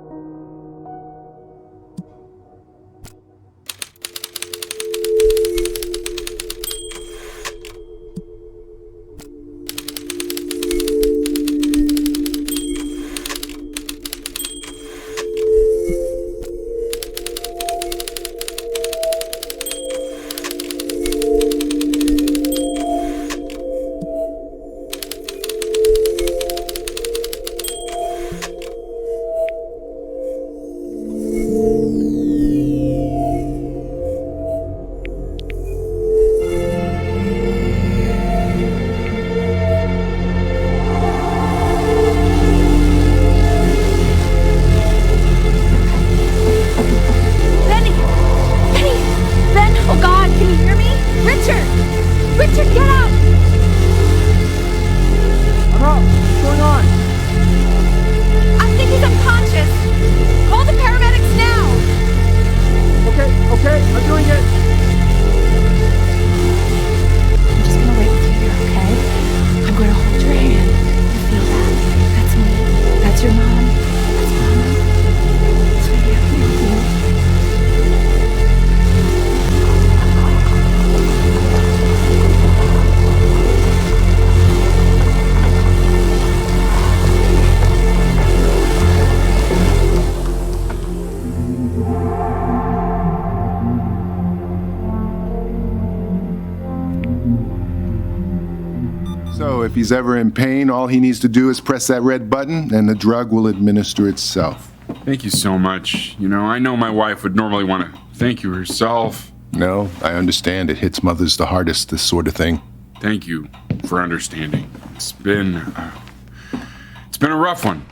So if he's ever in pain, all he needs to do is press that red button and the drug will administer itself. Thank you so much. You know, I know my wife would normally want to thank you herself. No, I understand. It hits mothers the hardest, this sort of thing. Thank you for understanding. It's been a rough one.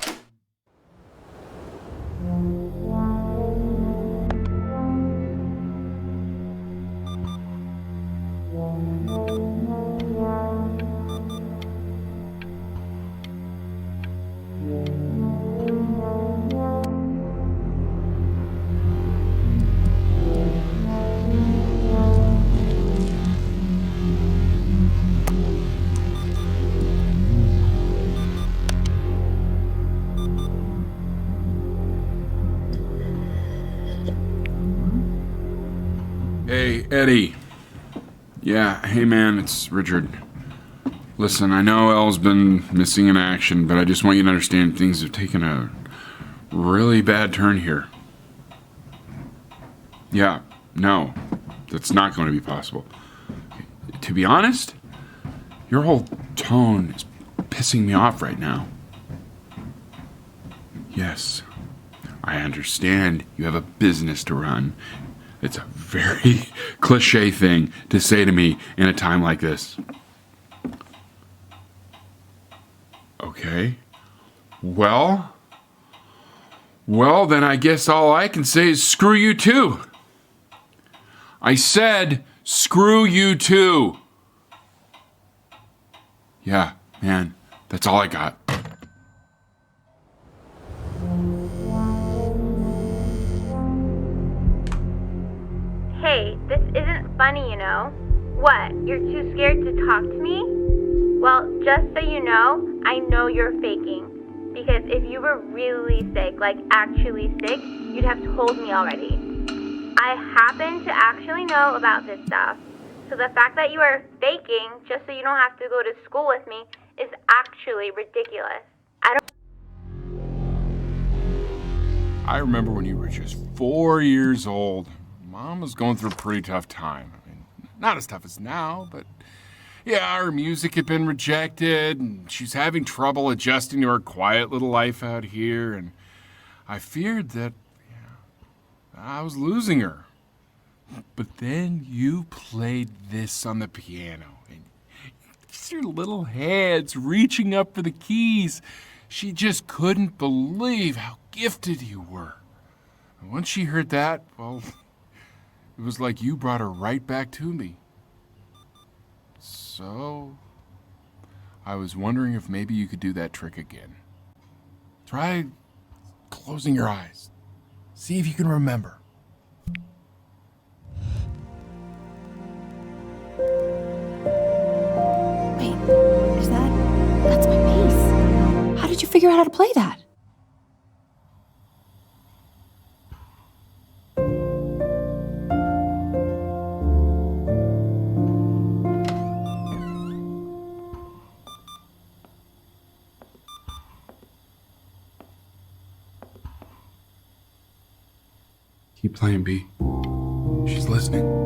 Hey, Eddie. Yeah, hey man, it's Richard. Listen, I know Elle's been missing in action, but I just want you to understand things have taken a really bad turn here. Yeah, no, that's not going to be possible. To be honest, your whole tone is pissing me off right now. Yes, I understand you have a business to run. It's a very cliche thing to say to me in a time like this. Okay. Well, then I guess all I can say is screw you too. I said screw you too. Yeah, man, that's all I got. Hey, this isn't funny, you know. What, you're too scared to talk to me? Well, just so you know you're faking. Because if you were really sick, like actually sick, you'd have told me already. I happen to actually know about this stuff. So the fact that you are faking just so you don't have to go to school with me is actually ridiculous. I remember when you were just 4 years old. Mom was going through a pretty tough time. I mean, not as tough as now, but yeah, her music had been rejected, and she's having trouble adjusting to her quiet little life out here, and I feared that I was losing her. But then you played this on the piano, and just your little hands reaching up for the keys. She just couldn't believe how gifted you were. And once she heard that, well, it was like you brought her right back to me. So, I was wondering if maybe you could do that trick again. Try closing your eyes. See if you can remember. Wait, that's my bass. How did you figure out how to play that? Keep playing, B. She's listening.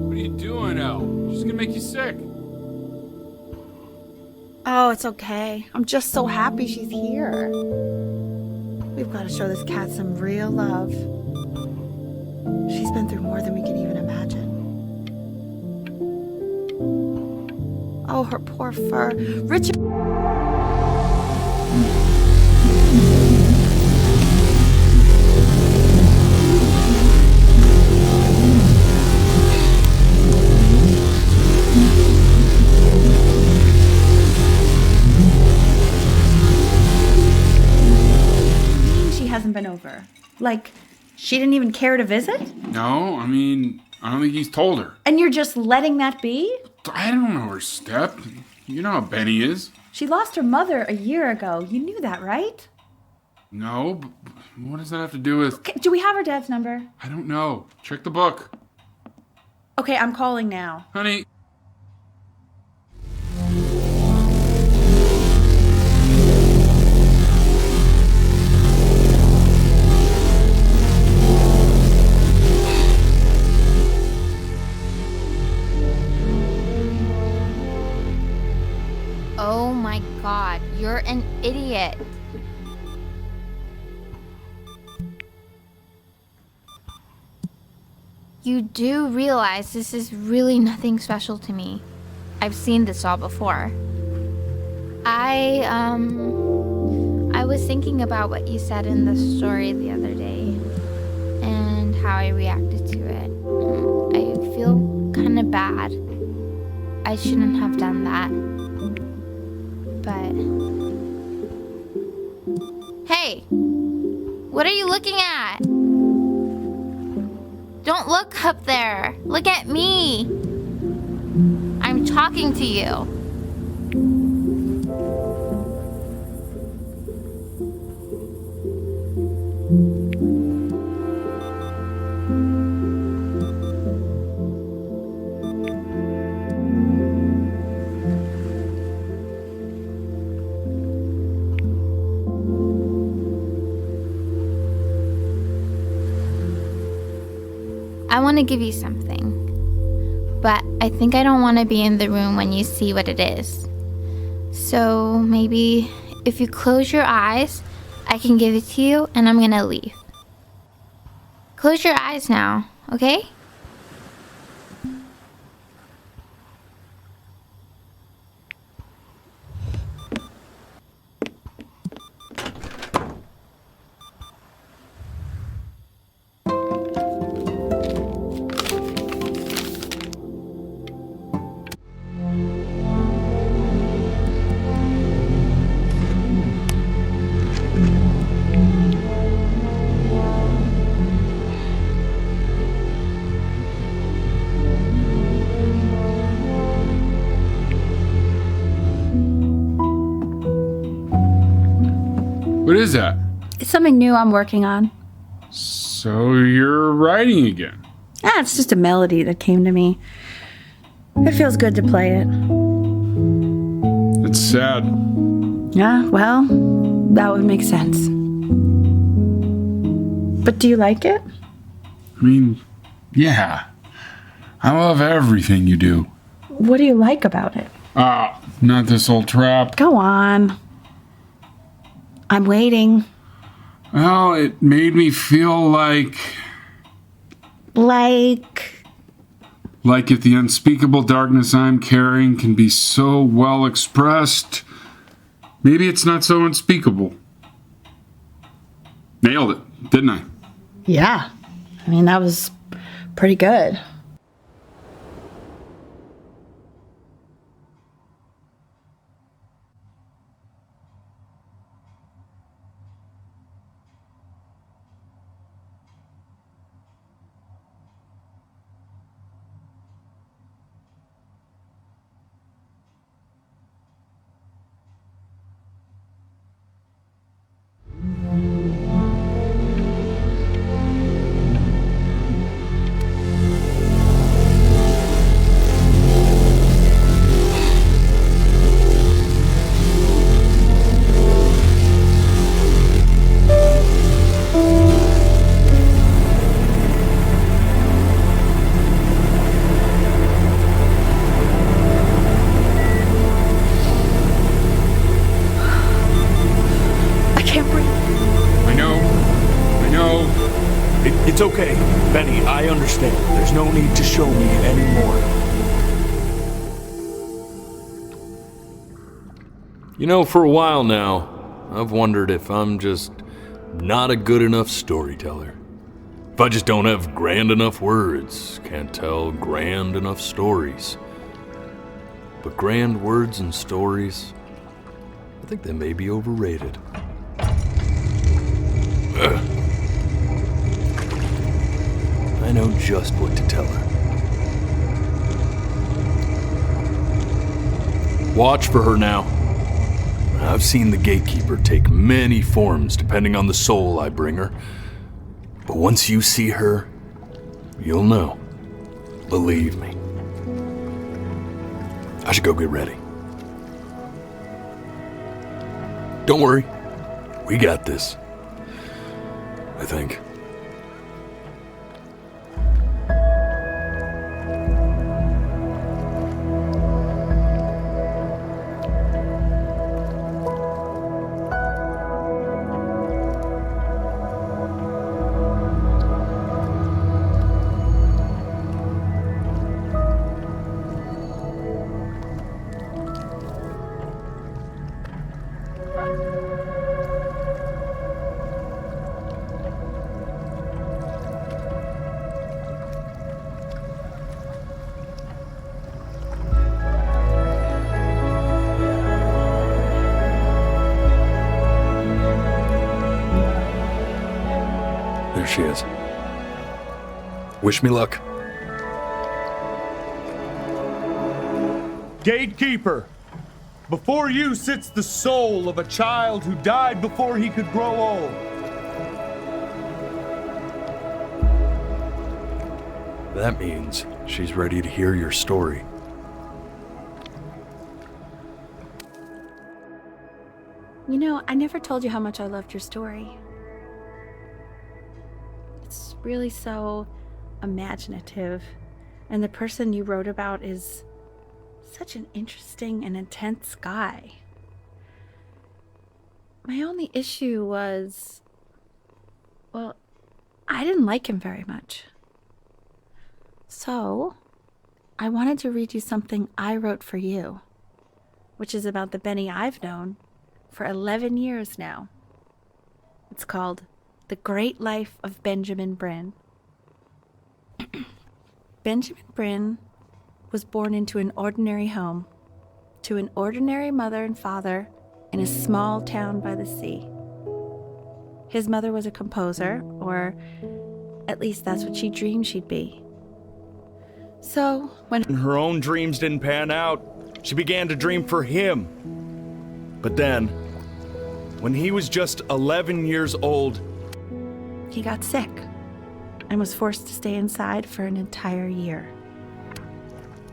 What are you doing, Elle? She's gonna make you sick. Oh, it's okay. I'm just so happy she's here. We've got to show this cat some real love. She's been through more than we can even imagine. Oh, her poor fur. Richard. Hasn't been over. Like, she didn't even care to visit? No, I don't think he's told her. And you're just letting that be? I don't know her step. You know how Benny is. She lost her mother a year ago. You knew that, right? No, but what does that have to do with... Okay, do we have her dad's number? I don't know. Check the book. Okay, I'm calling now. Honey. Oh my god, you're an idiot. You do realize this is really nothing special to me. I've seen this all before. I was thinking about what you said in the story the other day and how I reacted to it. I feel kind of bad. I shouldn't have done that. But Hey, what are you looking at? Don't look up there. Look at me. I'm talking to you. I want to give you something, but I think I don't want to be in the room when you see what it is. So maybe if you close your eyes, I can give it to you and I'm gonna leave. Close your eyes now, okay? What is that? It's something new I'm working on. So you're writing again? It's just a melody that came to me. It feels good to play it. It's sad. Yeah, well, that would make sense. But do you like it? I mean, yeah. I love everything you do. What do you like about it? Not this old trap. Go on. I'm waiting. Well, it made me feel like if the unspeakable darkness I'm carrying can be so well expressed, maybe it's not so unspeakable. Nailed it, didn't I? Yeah. I mean, that was pretty good. It's okay, Benny, I understand. There's no need to show me anymore. You know, for a while now, I've wondered if I'm just not a good enough storyteller. If I just don't have grand enough words, can't tell grand enough stories. But grand words and stories, I think they may be overrated. I know just what to tell her. Watch for her now. I've seen the gatekeeper take many forms depending on the soul I bring her. But once you see her, you'll know. Believe me. I should go get ready. Don't worry. We got this. I think. she is. Wish me luck. Gatekeeper, before you sits the soul of a child who died before he could grow old. That means she's ready to hear your story. You know, I never told you how much I loved your story. It's really so imaginative, and the person you wrote about is such an interesting and intense guy. My only issue was, well, I didn't like him very much. So, I wanted to read you something I wrote for you, which is about the Benny I've known for 11 years now. It's called The Great Life of Benjamin Bryn. Benjamin Bryn was born into an ordinary home, to an ordinary mother and father in a small town by the sea. His mother was a composer, or at least that's what she dreamed she'd be. So, when her own dreams didn't pan out, she began to dream for him. But then, when he was just 11 years old, he got sick and was forced to stay inside for an entire year.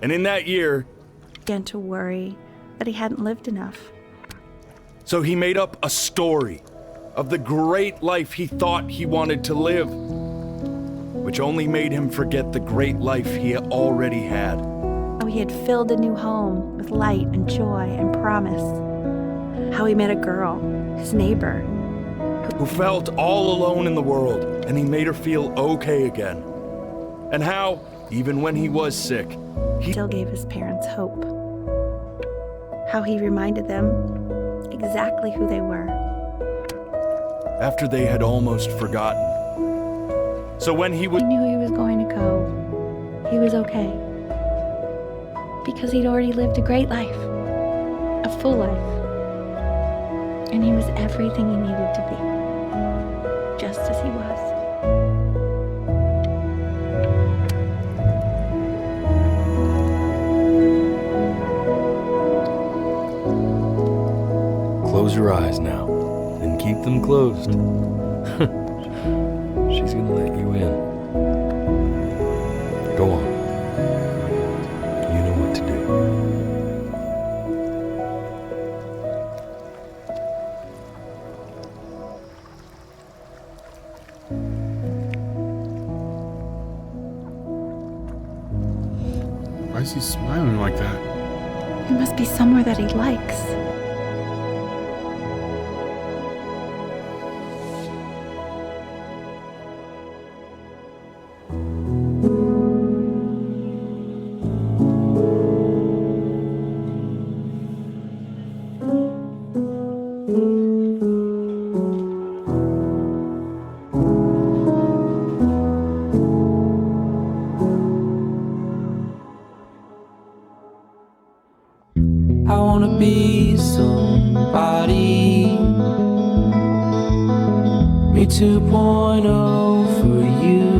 And in that year, he began to worry that he hadn't lived enough. So he made up a story of the great life he thought he wanted to live, which only made him forget the great life he already had. How he had filled a new home with light and joy and promise. How he met a girl, his neighbor, who felt all alone in the world, and he made her feel okay again. And how, even when he was sick, he still gave his parents hope. How he reminded them exactly who they were, after they had almost forgotten. So when he knew he was going to go, he was okay. Because he'd already lived a great life, a full life. And he was everything he needed to be, just as he was. Close your eyes now, and keep them closed. She's gonna let you in. Go on. You know what to do. Why is he smiling like that? It must be somewhere that he likes. I wanna be somebody. Me 2.0 for you.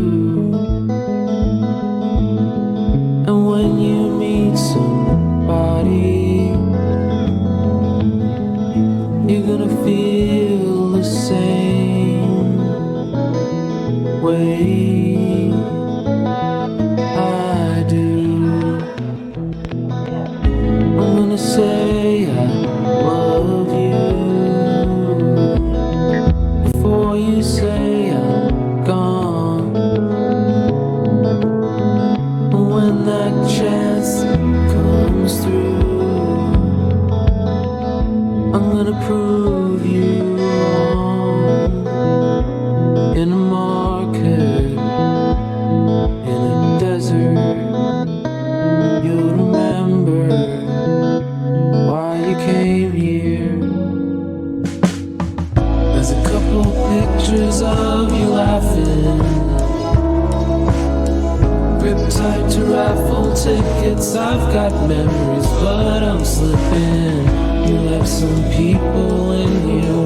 And when you meet somebody, you're gonna feel the same way I do. I'm gonna say I love you before you say I'm gone. And when that chance comes through, I'm gonna prove you wrong. In a market, in a desert, you'll remember why you came here. There's a couple pictures of you laughing, gripped tight to raffle tickets. I've got memories, but I'm slipping. You left some people in here